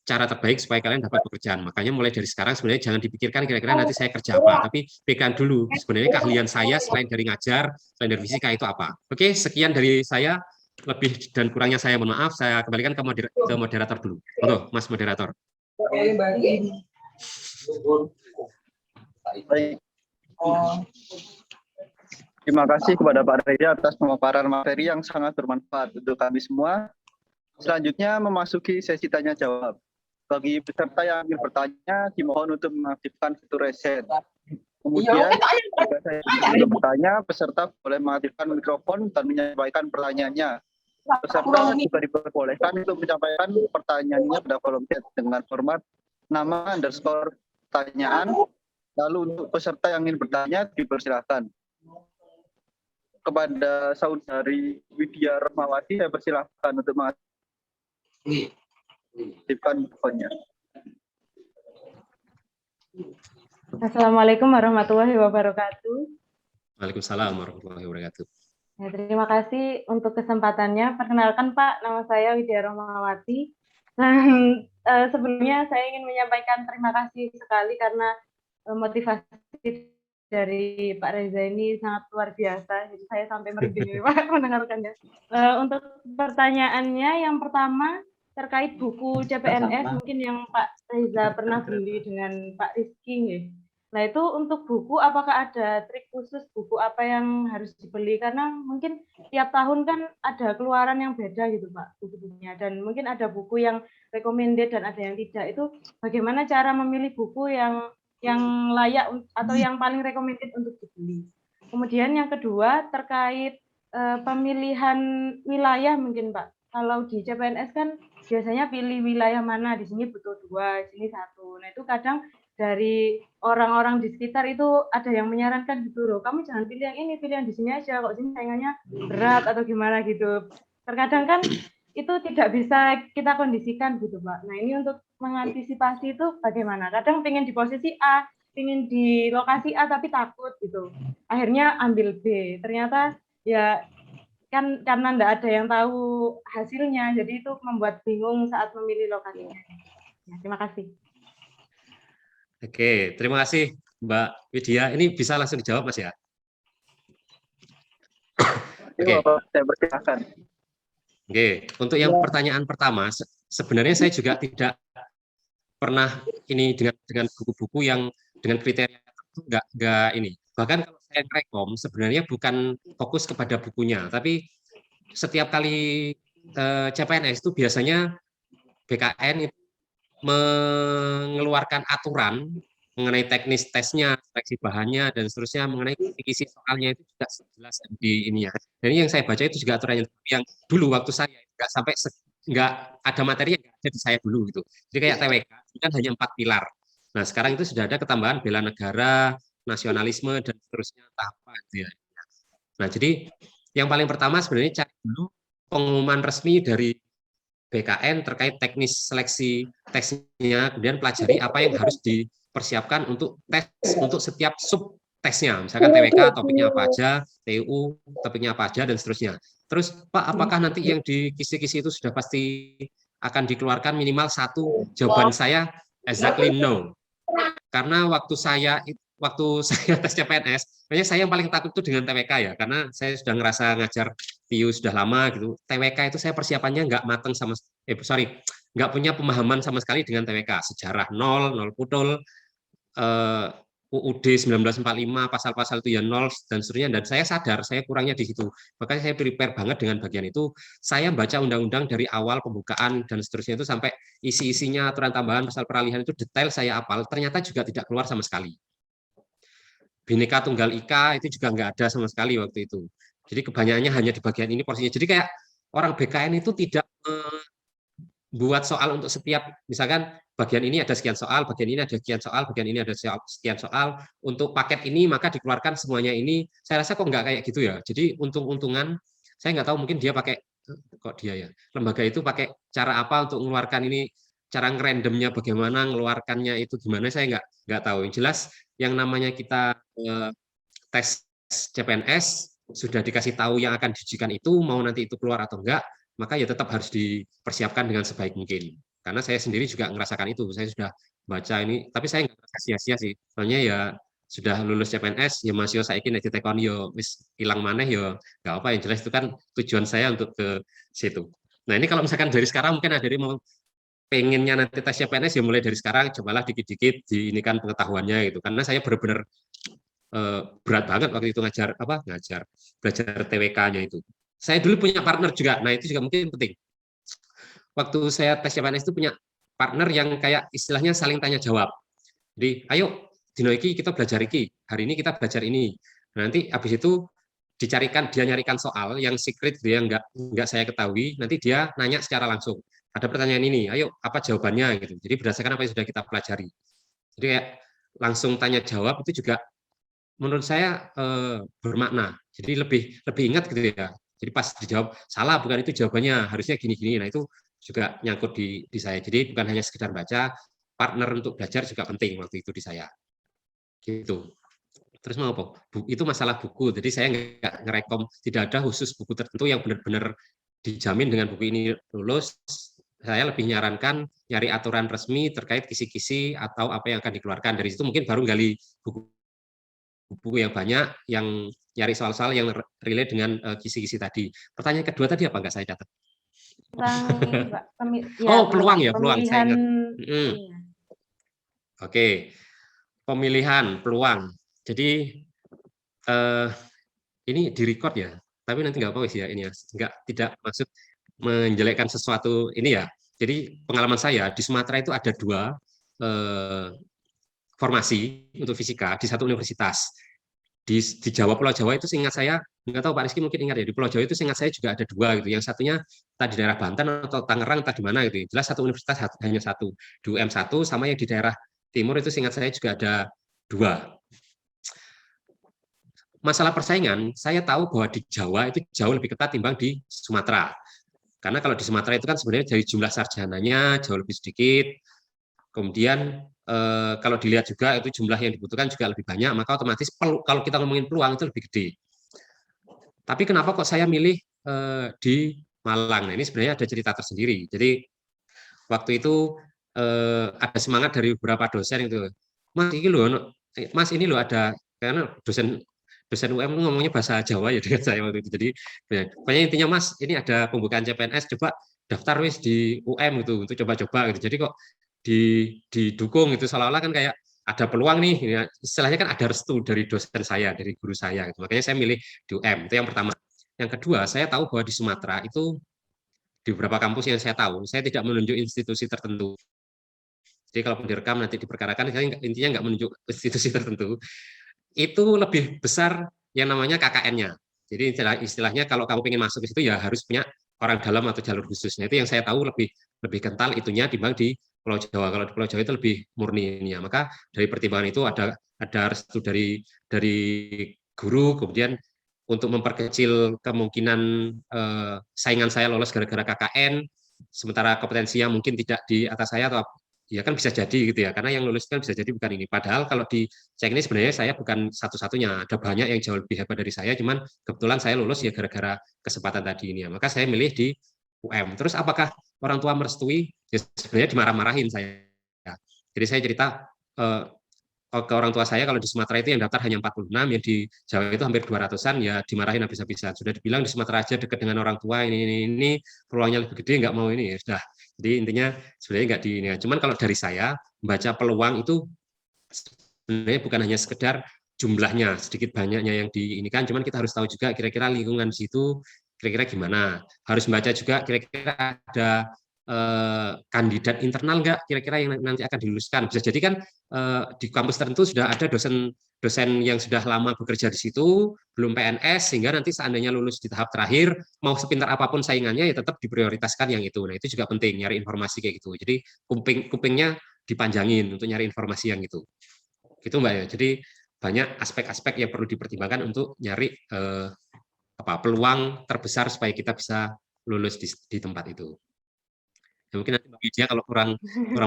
cara terbaik supaya kalian dapat pekerjaan. Makanya mulai dari sekarang sebenarnya jangan dipikirkan kira-kira nanti saya kerja apa, tapi pikirkan dulu sebenarnya keahlian saya selain dari ngajar, selain dari fisika itu apa. Oke, sekian dari saya. Lebih dan kurangnya saya mohon maaf, saya kembalikan ke moderator dulu. Oke, Mas moderator. Baik. Terima kasih kepada Pak Reza atas pemaparan materi yang sangat bermanfaat untuk kami semua. Selanjutnya memasuki sesi tanya jawab. Bagi peserta yang ingin bertanya, dimohon untuk mengaktifkan fitur reset. Kemudian, jika saya ingin bertanya, peserta boleh mengaktifkan mikrofon dan menyampaikan pertanyaannya. Peserta juga diperbolehkan untuk menyampaikan pertanyaannya pada kolom chat dengan format nama _ pertanyaan. Lalu untuk peserta yang ingin bertanya, dipersilakan. Kepada saudari Widya Rahmawati, saya persilahkan untuk mengaktifkan mikrofonnya. Assalamualaikum warahmatullahi wabarakatuh. Waalaikumsalam warahmatullahi wabarakatuh. Ya, terima kasih untuk kesempatannya. Perkenalkan Pak, nama saya Widya Rahmawati. Dan sebelumnya saya ingin menyampaikan terima kasih sekali karena motivasi dari Pak Reza ini sangat luar biasa. Jadi saya sampai merinding Pak mendengarkannya. Untuk pertanyaannya yang pertama terkait buku CPNS mungkin yang Pak Reza pernah beli dengan Pak Rizky ya. Nah itu untuk buku apakah ada trik khusus buku apa yang harus dibeli, karena mungkin tiap tahun kan ada keluaran yang beda gitu Pak buku-bukunya, dan mungkin ada buku yang recommended dan ada yang tidak. Itu bagaimana cara memilih buku yang layak atau yang paling recommended untuk dibeli. Kemudian yang kedua terkait pemilihan wilayah mungkin Pak. Kalau di CPNS kan biasanya pilih wilayah mana, di sini butuh 2, di sini 1. Nah itu kadang dari orang-orang di sekitar itu ada yang menyarankan gitu loh, kamu jangan pilih yang ini, pilih yang di sini aja, kok sini saingannya berat atau gimana gitu. Terkadang kan itu tidak bisa kita kondisikan gitu Pak. Nah ini untuk mengantisipasi itu bagaimana? Kadang pengen di posisi A, pengen di lokasi A tapi takut gitu. Akhirnya ambil B. Ternyata ya kan karena enggak ada yang tahu hasilnya, jadi itu membuat bingung saat memilih lokasinya. Ya, terima kasih. Oke, terima kasih Mbak Widya. Ini bisa langsung dijawab Mas ya? Oke. Saya persilakan. Oke, untuk yang pertanyaan pertama, sebenarnya saya juga tidak pernah ini dengan buku-buku yang dengan kriteria itu enggak ini. Bahkan kalau saya rekom sebenarnya bukan fokus kepada bukunya, tapi setiap kali CPNS itu biasanya BKN itu mengeluarkan aturan mengenai teknis tesnya, seleksi bahannya, dan seterusnya, mengenai kisi soalnya itu juga jelas di ini ya. Dan yang saya baca itu juga aturan yang dulu waktu saya nggak sampai nggak ada materi yang ada di saya dulu gitu. Jadi kayak TWK kan hanya 4 pilar. Nah sekarang itu sudah ada ketambahan bela negara, nasionalisme dan seterusnya apa gitu ya. Nah jadi yang paling pertama sebenarnya cari dulu pengumuman resmi dari BKN terkait teknis seleksi tesnya, kemudian pelajari apa yang harus dipersiapkan untuk tes untuk setiap sub tesnya, misalkan TWK topiknya apa aja, TU topiknya apa aja dan seterusnya. Terus Pak, apakah nanti yang di kisi-kisi itu sudah pasti akan dikeluarkan minimal 1? Jawaban saya exactly no. Karena waktu saya tes CPNS, kayaknya saya yang paling takut itu dengan TWK ya, karena saya sudah ngerasa ngajar TIU sudah lama gitu. TWK itu saya persiapannya nggak matang nggak punya pemahaman sama sekali dengan TWK. Sejarah nol putul, UUD 1945, pasal-pasal itu ya nol dan seterusnya. Dan saya sadar saya kurangnya di situ. Makanya saya prepare banget dengan bagian itu. Saya baca undang-undang dari awal pembukaan dan seterusnya itu sampai isi-isinya, aturan tambahan, pasal peralihan itu detail saya hafal. Ternyata juga tidak keluar sama sekali. Bhinneka Tunggal Ika itu juga nggak ada sama sekali waktu itu. Jadi kebanyakannya hanya di bagian ini porsinya. Jadi kayak orang BKN itu tidak buat soal untuk setiap, misalkan bagian ini ada sekian soal, bagian ini ada sekian soal, bagian ini ada sekian soal, untuk paket ini maka dikeluarkan semuanya ini. Saya rasa kok nggak kayak gitu ya. Jadi untung-untungan, saya nggak tahu mungkin dia pakai, lembaga itu pakai cara apa untuk mengeluarkan ini, cara ngerandomnya bagaimana, ngeluarkannya itu gimana, saya nggak tahu. Yang jelas yang namanya kita tes CPNS sudah dikasih tahu yang akan diujikan itu, mau nanti itu keluar atau enggak, maka ya tetap harus dipersiapkan dengan sebaik mungkin. Karena saya sendiri juga merasakan itu, saya sudah baca ini, tapi saya nggak merasa sia-sia sih. Soalnya ya sudah lulus CPNS, ya Mas yo saiki nek ditekon yo wis ilang maneh yo nggak apa, yang jelas itu kan tujuan saya untuk ke situ. Nah ini kalau misalkan dari sekarang mungkin ada dari mau pengennya nanti tes CPNS ya mulai dari sekarang, cobalah dikit-dikit diinikan pengetahuannya gitu. Karena saya benar-benar berat banget waktu itu belajar TWK-nya itu. Saya dulu punya partner juga, nah itu juga mungkin penting. Waktu saya tes CPNS itu punya partner yang kayak istilahnya saling tanya jawab. Jadi, ayo dino iki kita belajar iki, hari ini kita belajar ini. Nanti habis itu dia nyarikan soal yang secret dia nggak saya ketahui, nanti dia nanya secara langsung. Ada pertanyaan ini, ayo apa jawabannya gitu. Jadi berdasarkan apa yang sudah kita pelajari. Jadi kayak langsung tanya jawab itu juga menurut saya bermakna. Jadi lebih ingat gitu ya. Jadi pas dijawab salah bukan itu jawabannya, harusnya gini-gini. Nah itu juga nyangkut di saya. Jadi bukan hanya sekedar baca, partner untuk belajar juga penting waktu itu di saya. Gitu. Terus mau apa? Itu masalah buku. Jadi saya nggak ngerekom, tidak ada khusus buku tertentu yang benar-benar dijamin dengan buku ini lulus. Saya lebih nyarankan nyari aturan resmi terkait kisi-kisi atau apa yang akan dikeluarkan. Dari situ mungkin baru gali buku yang banyak, yang nyari soal-soal yang relate dengan kisi-kisi tadi. Pertanyaan kedua tadi apa nggak saya catat? Peluang ya, peluang. Saya ingat. Oke, pemilihan peluang. Jadi ini direcord ya, tapi nanti nggak apa ya ini ya, tidak maksud menjelekkan sesuatu ini ya. Jadi pengalaman saya di Sumatera itu ada 2 formasi untuk fisika di satu universitas. Di Jawa, Pulau Jawa itu seingat saya nggak tahu Pak Rizky mungkin ingat ya, di Pulau Jawa itu seingat saya juga ada 2 gitu. Yang satunya tadi daerah Banten atau Tangerang atau di mana gitu. Jelas satu universitas hanya 1, di UM 1, sama yang di daerah timur itu seingat saya juga ada 2. Masalah persaingan, saya tahu bahwa di Jawa itu jauh lebih ketat timbang di Sumatera. Karena kalau di Sumatera itu kan sebenarnya dari jumlah sarjananya jauh lebih sedikit. Kemudian kalau dilihat juga itu jumlah yang dibutuhkan juga lebih banyak, maka otomatis kalau kita ngomongin peluang itu lebih gede. Tapi kenapa kok saya milih di Malang? Nah, ini sebenarnya ada cerita tersendiri. Jadi waktu itu ada semangat dari beberapa dosen itu, Mas ini loh ada, karena dosen UM ngomongnya bahasa Jawa ya dengan saya waktu itu. Jadi pokoknya intinya Mas, ini ada pembukaan CPNS, coba daftar wis di UM gitu untuk coba-coba gitu. Jadi kok didukung itu seolah-olah kan kayak ada peluang nih, ya, istilahnya kan ada restu dari dosen saya, dari guru saya gitu. Makanya saya milih di UM. Itu yang pertama. Yang kedua, saya tahu bahwa di Sumatera itu di beberapa kampus yang saya tahu, saya tidak menunjuk institusi tertentu. Jadi kalau direkam nanti diperkarakan, saya intinya nggak menunjuk institusi tertentu. Itu lebih besar yang namanya KKN-nya. Jadi istilahnya kalau kamu ingin masuk ke situ ya harus punya orang dalam atau jalur khususnya. Itu yang saya tahu lebih kental itunya dibanding di Pulau Jawa. Kalau di Pulau Jawa itu lebih murni ini ya. Maka dari pertimbangan itu ada restu dari guru, kemudian untuk memperkecil kemungkinan saingan saya lolos gara-gara KKN, sementara kompetensinya mungkin tidak di atas saya, atau ya kan bisa jadi gitu ya, karena yang lulus kan bisa jadi bukan ini. Padahal kalau di cek ini sebenarnya saya bukan satu-satunya, ada banyak yang jauh lebih hebat dari saya, cuman kebetulan saya lulus ya gara-gara kesempatan tadi ini ya. Maka saya milih di UM. Terus apakah orang tua merestui? Ya sebenarnya dimarah-marahin saya. Jadi saya cerita ke orang tua saya, kalau di Sumatera itu yang daftar hanya 46, yang di Jawa itu hampir 200-an, ya dimarahin habis-habisan. Sudah dibilang di Sumatera aja dekat dengan orang tua, ini peluangnya lebih gede, nggak mau ini, ya sudah. Jadi intinya sebenarnya nggak di ini. Cuman kalau dari saya, membaca peluang itu sebenarnya bukan hanya sekedar jumlahnya, sedikit banyaknya yang di ini kan, cuman kita harus tahu juga kira-kira lingkungan situ, kira-kira gimana. Harus membaca juga kira-kira ada kandidat internal nggak kira-kira yang nanti akan diluluskan. Bisa jadi kan di kampus tertentu sudah ada dosen yang sudah lama bekerja di situ, belum PNS, sehingga nanti seandainya lulus di tahap terakhir, mau sepintar apapun saingannya ya tetap diprioritaskan yang itu. Nah itu juga penting, nyari informasi kayak gitu. Jadi kupingnya dipanjangin untuk nyari informasi yang itu. Gitu Mbak ya. Jadi banyak aspek-aspek yang perlu dipertimbangkan untuk nyari peluang terbesar supaya kita bisa lulus di tempat itu. Ya, mungkin nanti Mbak Widya kalau kurang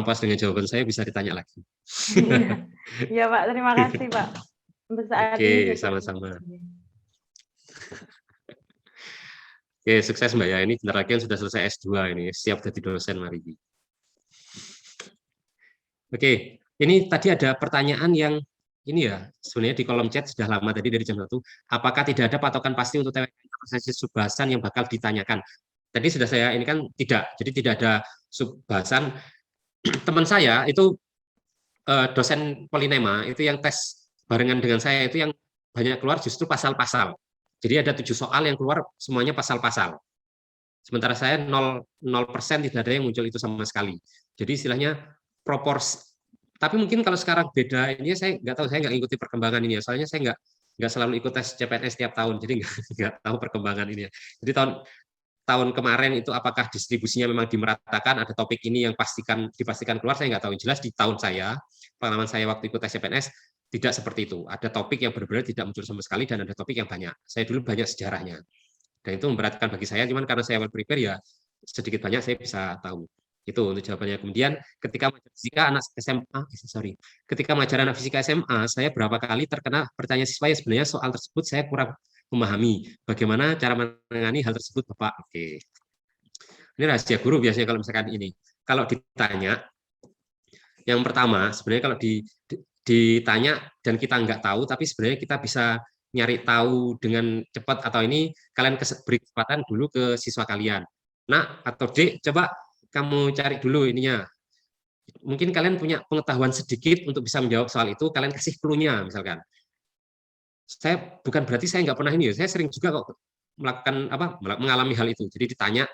puas dengan jawaban saya bisa ditanya lagi. Iya Pak, terima kasih Pak. Untuk saat Oke, ini. sama-sama. Oke, sukses Mbak ya. Ini bentar lagi kan sudah selesai S2 ini, siap jadi dosen Mari. Oke, ini tadi ada pertanyaan yang ini ya, sebenarnya di kolom chat sudah lama tadi dari jam 1. Apakah tidak ada patokan pasti untuk TWK proses subbahasan yang bakal ditanyakan? Tadi sudah saya ini kan tidak, jadi tidak ada subbahasan. Teman saya itu dosen polinema itu yang tes barengan dengan saya itu yang banyak keluar justru pasal-pasal. Jadi ada 7 soal yang keluar semuanya pasal-pasal. Sementara saya 0% tidak ada yang muncul itu sama sekali. Jadi istilahnya proporsi. Tapi mungkin kalau sekarang beda ini saya nggak tahu, saya nggak ikuti perkembangan ini ya. Soalnya saya nggak selalu ikut tes CPNS setiap tahun, jadi nggak tahu perkembangan ini ya. Jadi tahun kemarin itu apakah distribusinya memang dimeratakan, ada topik ini yang dipastikan keluar, saya nggak tahu. Jelas di tahun saya, pengalaman saya waktu ikut tes CPNS, tidak seperti itu. Ada topik yang benar-benar tidak muncul sama sekali, dan ada topik yang banyak. Saya dulu banyak sejarahnya. Dan itu memberatkan bagi saya, cuman karena saya well prepare, ya sedikit banyak saya bisa tahu. Itu untuk jawabannya. Kemudian ketika mengajar anak fisika SMA, saya berapa kali terkena pertanyaan siswa yang sebenarnya soal tersebut saya kurang memahami. Bagaimana cara menangani hal tersebut, Bapak? Oke. Ini rahasia guru biasanya kalau misalkan ini. Kalau ditanya, yang pertama, sebenarnya kalau ditanya dan kita nggak tahu, tapi sebenarnya kita bisa nyari tahu dengan cepat, atau ini kalian beri kesempatan dulu ke siswa kalian. Nah, atau Dek, coba kamu cari dulu ininya. Mungkin kalian punya pengetahuan sedikit untuk bisa menjawab soal itu, kalian kasih clue-nya misalkan. Saya bukan berarti saya nggak pernah ini, saya sering juga kok mengalami hal itu. Jadi ditanya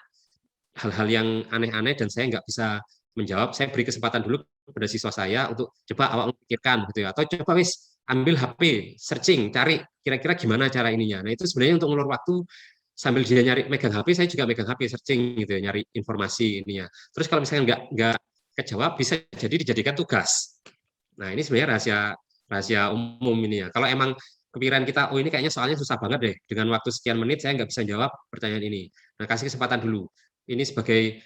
hal-hal yang aneh-aneh dan saya nggak bisa menjawab, saya beri kesempatan dulu kepada siswa saya untuk coba awak pikirkan gitu ya, atau coba wis ambil HP, searching, cari kira-kira gimana cara ininya. Nah, itu sebenarnya untuk ngelur waktu sambil dia nyari megang HP, saya juga megang HP searching gitu ya, nyari informasi ininya. Terus kalau misalnya nggak kejawab, bisa jadi dijadikan tugas. Nah, ini sebenarnya rahasia umum ini ya. Kalau emang kepikiran kita, oh ini kayaknya soalnya susah banget deh, dengan waktu sekian menit saya nggak bisa jawab pertanyaan ini. Nah, kasih kesempatan dulu. Ini sebagai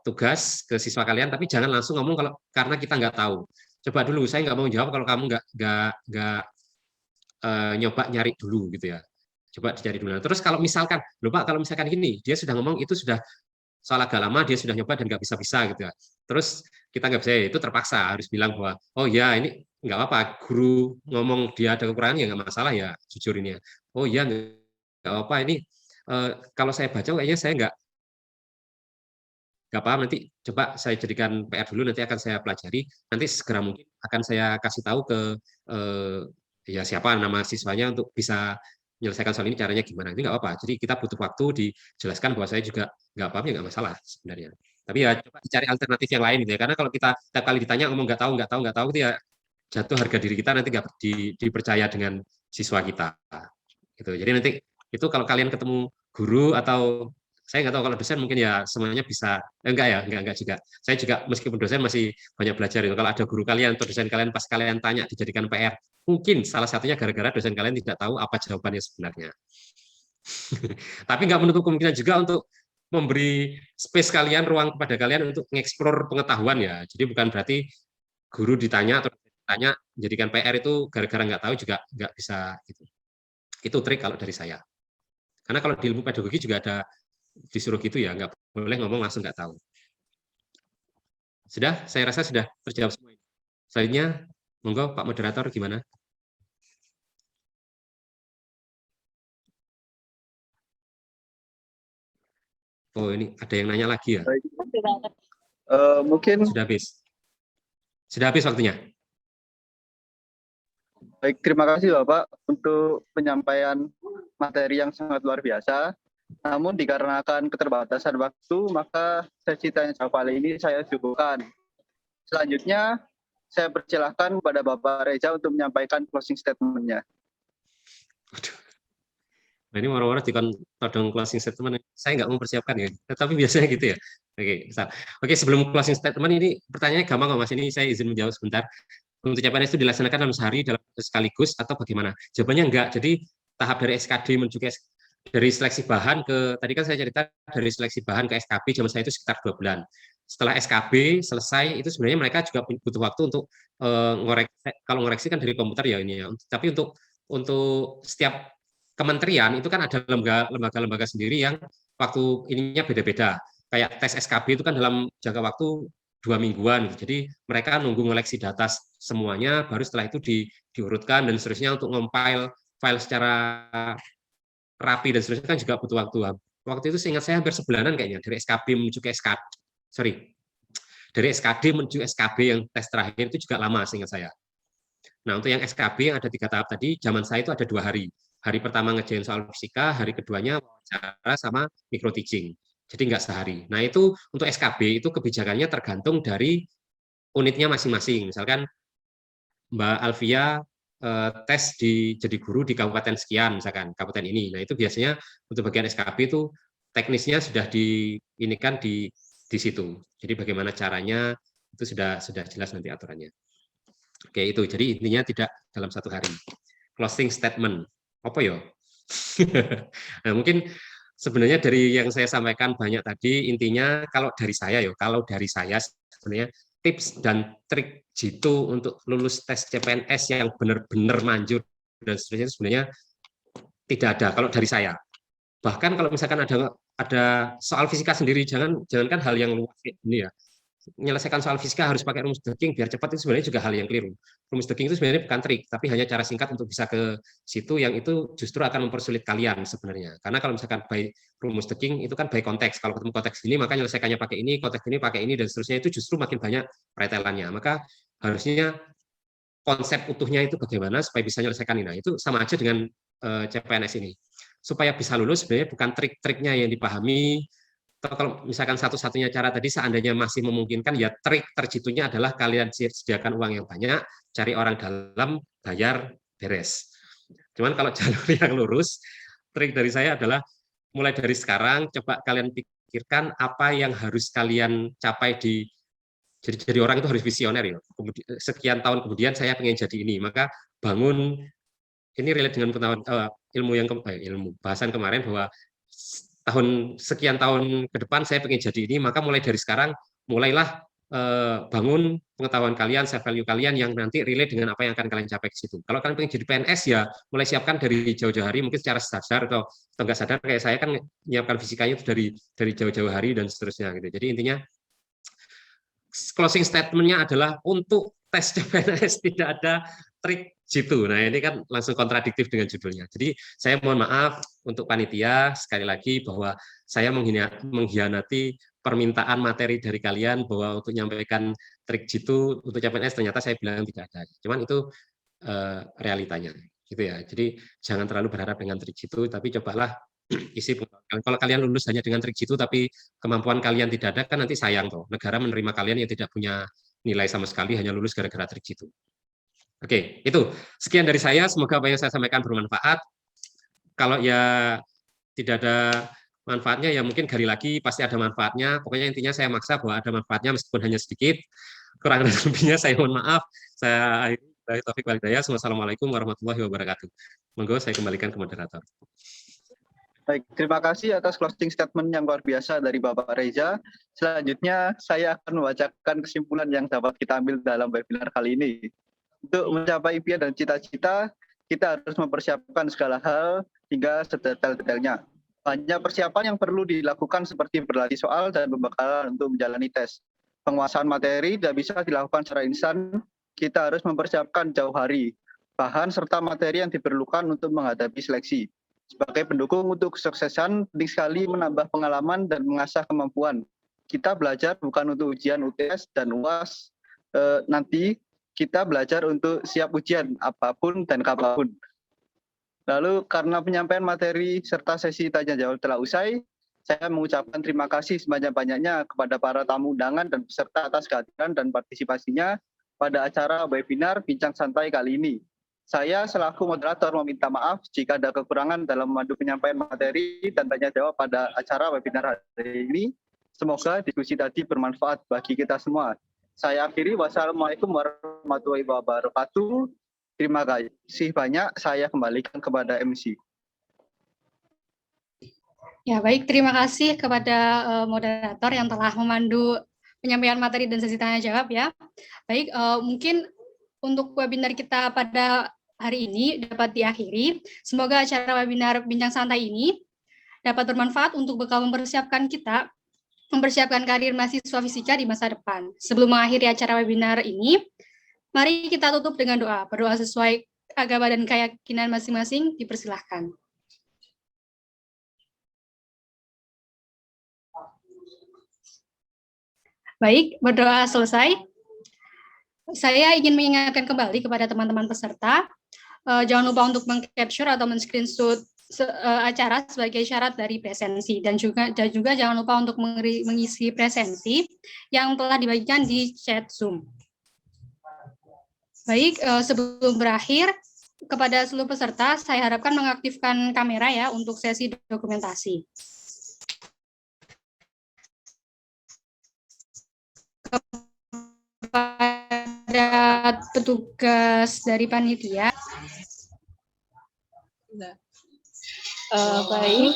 tugas ke siswa kalian, tapi jangan langsung ngomong kalau karena kita nggak tahu. Coba dulu, saya nggak mau jawab kalau kamu nggak nyoba nyari dulu gitu ya. Coba dicari dulu. Nah, terus kalau misalkan, lupa kalau misalkan gini, dia sudah ngomong itu sudah soal agak lama, dia sudah nyoba dan nggak bisa-bisa gitu ya. Terus kita nggak bisa, itu terpaksa harus bilang bahwa, oh ya ini nggak apa-apa, guru ngomong dia ada kekurangan ya nggak masalah ya, jujur ini ya. Oh iya nggak apa-apa, ini kalau saya baca kayaknya saya nggak paham, nanti coba saya jadikan PR dulu, nanti akan saya pelajari, nanti segera mungkin akan saya kasih tahu ke ya siapa nama siswanya untuk bisa menyelesaikan soal ini caranya gimana. Ini nggak apa-apa, jadi kita butuh waktu dijelaskan bahwa saya juga nggak paham ya nggak masalah sebenarnya. Tapi ya coba dicari alternatif yang lain gitu ya, karena kalau kita setiap kali ditanya ngomong nggak tahu itu ya jatuh harga diri kita, nanti nggak dipercaya dengan siswa kita. Gitu. Jadi nanti itu kalau kalian ketemu guru atau saya nggak tahu kalau dosen mungkin ya semuanya bisa enggak juga. Saya juga meskipun dosen masih banyak belajar itu. Kalau ada guru kalian atau dosen kalian pas kalian tanya dijadikan PR, mungkin salah satunya gara-gara dosen kalian tidak tahu apa jawabannya sebenarnya. Tapi nggak menutup kemungkinan juga untuk memberi space kalian, ruang kepada kalian untuk mengeksplor pengetahuan ya. Jadi bukan berarti guru ditanya atau ditanya jadikan PR itu gara-gara nggak tahu juga nggak bisa gitu. Itu trik kalau dari saya. Karena kalau di ilmu pedagogi juga ada disuruh gitu ya, nggak boleh ngomong langsung nggak tahu. Sudah, saya rasa sudah terjawab semua. Selanjutnya, monggo Pak Moderator gimana? Oh ini ada yang nanya lagi ya? Mungkin Sudah habis. Sudah habis waktunya. baik, terima kasih Bapak untuk penyampaian materi yang sangat luar biasa. Namun dikarenakan keterbatasan waktu, maka sesi tanya jawab kali ini saya cukupkan. Selanjutnya, saya persilahkan kepada Bapak Reza untuk menyampaikan closing statement-nya. Nah, ini moro-moro dikon todong closing statement. Saya nggak mempersiapkan ya, tapi biasanya gitu ya. Oke, sebelum closing statement ini pertanyaannya gampang kok Mas. Ini saya izin menjawab sebentar. Untuk CPNS itu dilaksanakan dalam sehari dalam sekaligus atau bagaimana? Jawabannya enggak. Jadi tahap dari SKD menuju ke dari seleksi bahan ke, tadi kan saya cerita dari seleksi bahan ke SKB, zaman saya itu sekitar 2 bulan. Setelah SKB selesai, itu sebenarnya mereka juga butuh waktu untuk ngoreksi, kalau ngoreksi kan dari komputer ya ini ya. Tapi untuk setiap kementerian itu kan ada lembaga-lembaga sendiri yang waktu ininya beda-beda. Kayak tes SKB itu kan dalam jangka waktu 2 mingguan. Jadi mereka nunggu ngoleksi data semuanya, baru setelah itu diurutkan dan seterusnya untuk compile file secara rapi dan seterusnya kan juga butuh waktu. Waktu itu seingat saya hampir sebulanan kayaknya dari SKB menuju ke dari SKD menuju SKB yang tes terakhir itu juga lama seingat saya. Nah untuk yang SKB yang ada 3 tahap tadi, zaman saya itu ada 2 hari. Hari pertama ngerjain soal fisika, hari keduanya wawancara sama micro teaching. Jadi nggak sehari. Nah itu untuk SKB itu kebijakannya tergantung dari unitnya masing-masing. Misalkan Mbak Alvia tes jadi guru di kabupaten sekian, misalkan kabupaten ini. Nah itu biasanya untuk bagian SKB itu teknisnya sudah diinikan di situ. Jadi bagaimana caranya itu sudah jelas nanti aturannya. Oke itu. Jadi intinya tidak dalam 1 hari. Closing statement. Apa ya? Nah mungkin sebenarnya dari yang saya sampaikan banyak tadi, intinya kalau dari saya sebenarnya tips dan trik jitu untuk lulus tes CPNS yang benar-benar manjur dan seterusnya sebenarnya tidak ada kalau dari saya. Bahkan kalau misalkan ada soal fisika sendiri, jangankan hal yang luas ini ya, menyelesaikan soal fisika harus pakai rumus Deaking biar cepat, itu sebenarnya juga hal yang keliru. Rumus Deaking itu sebenarnya bukan trik, tapi hanya cara singkat untuk bisa ke situ, yang itu justru akan mempersulit kalian sebenarnya. Karena kalau misalkan by rumus Deaking itu kan by konteks. Kalau ketemu konteks ini maka menyelesaikannya pakai ini, konteks ini pakai ini dan seterusnya, itu justru makin banyak pretelannya. Maka harusnya konsep utuhnya itu bagaimana supaya bisa menyelesaikan ini. Nah, itu sama aja dengan CPNS ini. Supaya bisa lulus sebenarnya bukan trik-triknya yang dipahami, Atau kalau misalkan satu-satunya cara tadi seandainya masih memungkinkan, ya trik terjitunya adalah kalian sediakan uang yang banyak, cari orang dalam, bayar, beres. Cuman kalau jalur yang lurus, trik dari saya adalah mulai dari sekarang coba kalian pikirkan apa yang harus kalian capai di jadi orang itu harus visioner ya. Kemudian, sekian tahun kemudian saya pengen jadi ini, maka bangun ini relate dengan pengetahuan ilmu bahasan kemarin bahwa sekian tahun ke depan saya pengen jadi ini, maka mulai dari sekarang mulailah bangun pengetahuan kalian, self value kalian yang nanti relate dengan apa yang akan kalian capai di situ. Kalau kalian pengen jadi PNS ya mulai siapkan dari jauh-jauh hari, mungkin secara sadar atau nggak sadar kayak saya kan menyiapkan fisikanya itu dari jauh-jauh hari dan seterusnya gitu. Jadi intinya closing statement-nya adalah untuk tes CPNS tidak ada trik jitu. Nah, ini kan langsung kontradiktif dengan judulnya. Jadi, saya mohon maaf untuk panitia sekali lagi bahwa saya mengkhianati permintaan materi dari kalian bahwa untuk menyampaikan trik jitu untuk CPNS ternyata saya bilang tidak ada. Cuman itu realitanya gitu ya. Jadi, jangan terlalu berharap dengan trik jitu, tapi cobalah isi pengetahuan. Kalau kalian lulus hanya dengan trik jitu tapi kemampuan kalian tidak ada, kan nanti sayang toh. Negara menerima kalian yang tidak punya nilai sama sekali hanya lulus gara-gara trik jitu. Oke, itu sekian dari saya. Semoga apa yang saya sampaikan bermanfaat. Kalau ya tidak ada manfaatnya, ya mungkin gali lagi pasti ada manfaatnya. Pokoknya intinya saya maksa bahwa ada manfaatnya meskipun hanya sedikit. Kurang dan lebihnya saya mohon maaf. Saya akhiri. Taufik walhidayah. Wassalamualaikum warahmatullahi wabarakatuh. Monggo saya kembalikan ke moderator. Baik, terima kasih atas closing statement yang luar biasa dari Bapak Reza. Selanjutnya, saya akan membacakan kesimpulan yang dapat kita ambil dalam webinar kali ini. Untuk mencapai impian dan cita-cita, kita harus mempersiapkan segala hal hingga sedetail-detailnya. Banyak persiapan yang perlu dilakukan seperti berlatih soal dan pembekalan untuk menjalani tes. Penguasaan materi tidak bisa dilakukan secara instan, kita harus mempersiapkan jauh hari, bahan serta materi yang diperlukan untuk menghadapi seleksi. Sebagai pendukung untuk kesuksesan, penting sekali menambah pengalaman dan mengasah kemampuan. Kita belajar bukan untuk ujian UTS dan UAS, nanti kita belajar untuk siap ujian apapun dan kapanpun. Lalu karena penyampaian materi serta sesi tanya jawab telah usai, saya mengucapkan terima kasih sebanyak-banyaknya kepada para tamu undangan dan peserta atas kehadiran dan partisipasinya pada acara webinar Bincang Santai kali ini. Saya selaku moderator meminta maaf jika ada kekurangan dalam memandu penyampaian materi dan tanya jawab pada acara webinar hari ini. Semoga diskusi tadi bermanfaat bagi kita semua. Saya akhiri, wassalamualaikum warahmatullahi wabarakatuh. Terima kasih banyak, saya kembalikan kepada MC. Ya, baik, terima kasih kepada moderator yang telah memandu penyampaian materi dan sesi tanya jawab ya. Baik, mungkin untuk webinar kita pada hari ini dapat diakhiri. Semoga acara webinar Bincang Santai ini dapat bermanfaat untuk bekal mempersiapkan karir mahasiswa fisika di masa depan. Sebelum mengakhiri acara webinar ini, mari kita tutup dengan doa. Berdoa sesuai agama dan keyakinan masing-masing, dipersilahkan. Baik, berdoa selesai. Saya ingin mengingatkan kembali kepada teman-teman peserta, jangan lupa untuk meng-capture atau men-screenshot acara sebagai syarat dari presensi, dan juga jangan lupa untuk mengisi presensi yang telah dibagikan di chat Zoom. Baik, sebelum berakhir, kepada seluruh peserta saya harapkan mengaktifkan kamera ya untuk sesi dokumentasi. Kepada petugas dari panitia. Baik.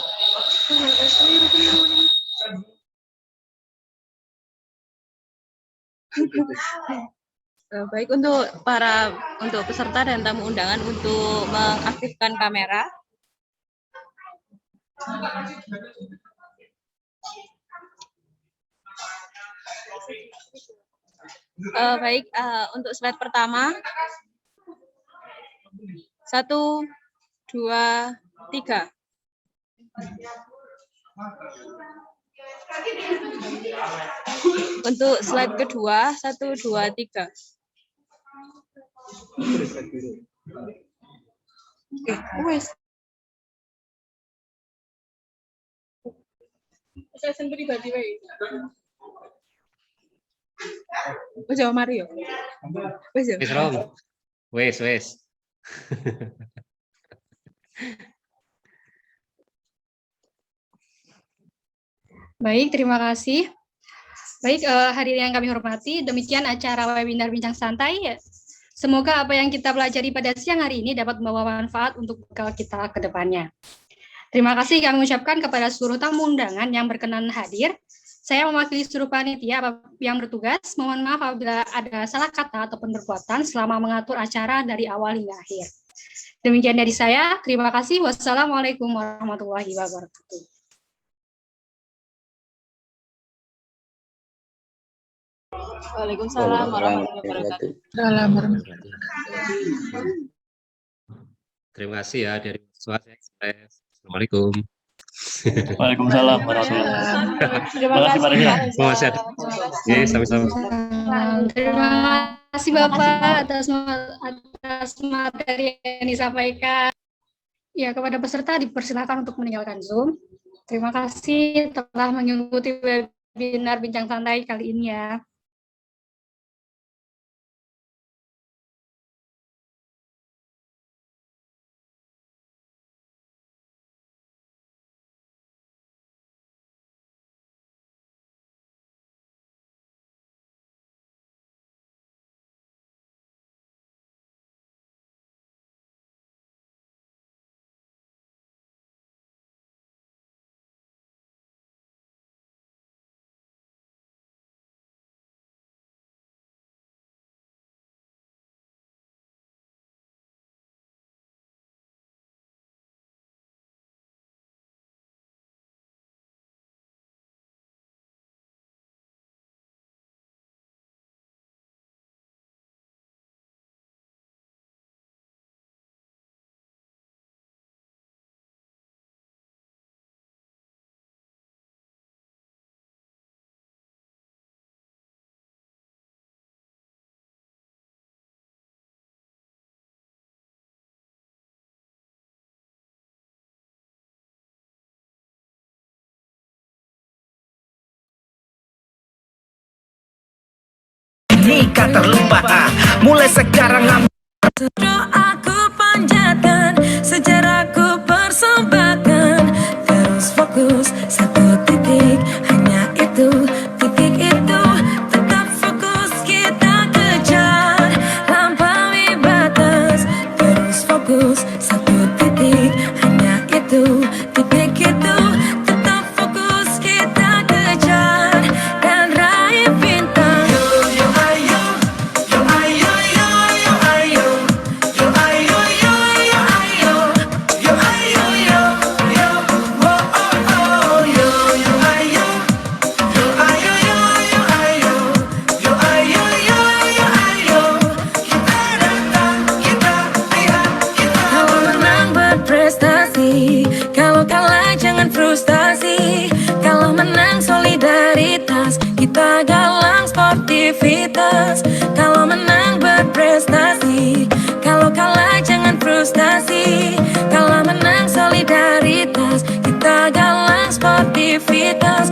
Baik, untuk peserta dan tamu undangan untuk mengaktifkan kamera. Baik, untuk slide pertama. 1, 2, 3. Untuk slide kedua, 1, 2, 3. Oke, wes. Assessment pribadi wae. Wis yo mari yo. Wis yo. Wis Rom. Wis. Baik, terima kasih. Baik, hadirin yang kami hormati, demikian acara webinar Bincang Santai. Semoga apa yang kita pelajari pada siang hari ini dapat membawa manfaat untuk bekal kita ke depannya. Terima kasih kami ucapkan kepada seluruh tamu undangan yang berkenan hadir. Saya mewakili seluruh panitia yang bertugas. Mohon maaf apabila ada salah kata ataupun perbuatan selama mengatur acara dari awal hingga akhir. Demikian dari saya. Terima kasih. Wassalamualaikum warahmatullahi wabarakatuh. Waalaikumsalam warahmatullahi wabarakatuh. Terima kasih ya dari Suara Ekspres. Assalamualaikum. Waalaikumsalam warahmatullahi wabarakatuh. Terima kasih Pak Rizal. Masih ada. Oke, sama-sama. Terima kasih Bapak atas materi yang disampaikan. Ya, kepada peserta dipersilakan untuk meninggalkan Zoom. Terima kasih telah mengikuti webinar Bincang Santai kali ini ya. Nikah terlupakan, mulai sekarang doaku panjatkan, sejarahku persembahkan, terus fokus satu titik, hanya itu, titik itu, tetap fokus kita kejar, lampaui batas, terus fokus satu titik, hanya itu, titik itu, tetap fokus kita kejar, dan raih bintang. Kalau kalah jangan frustasi, kalau menang solidaritas, kita galang sportivitas. Kalau menang berprestasi, kalau kalah jangan frustasi, kalau menang solidaritas, kita galang sportivitas.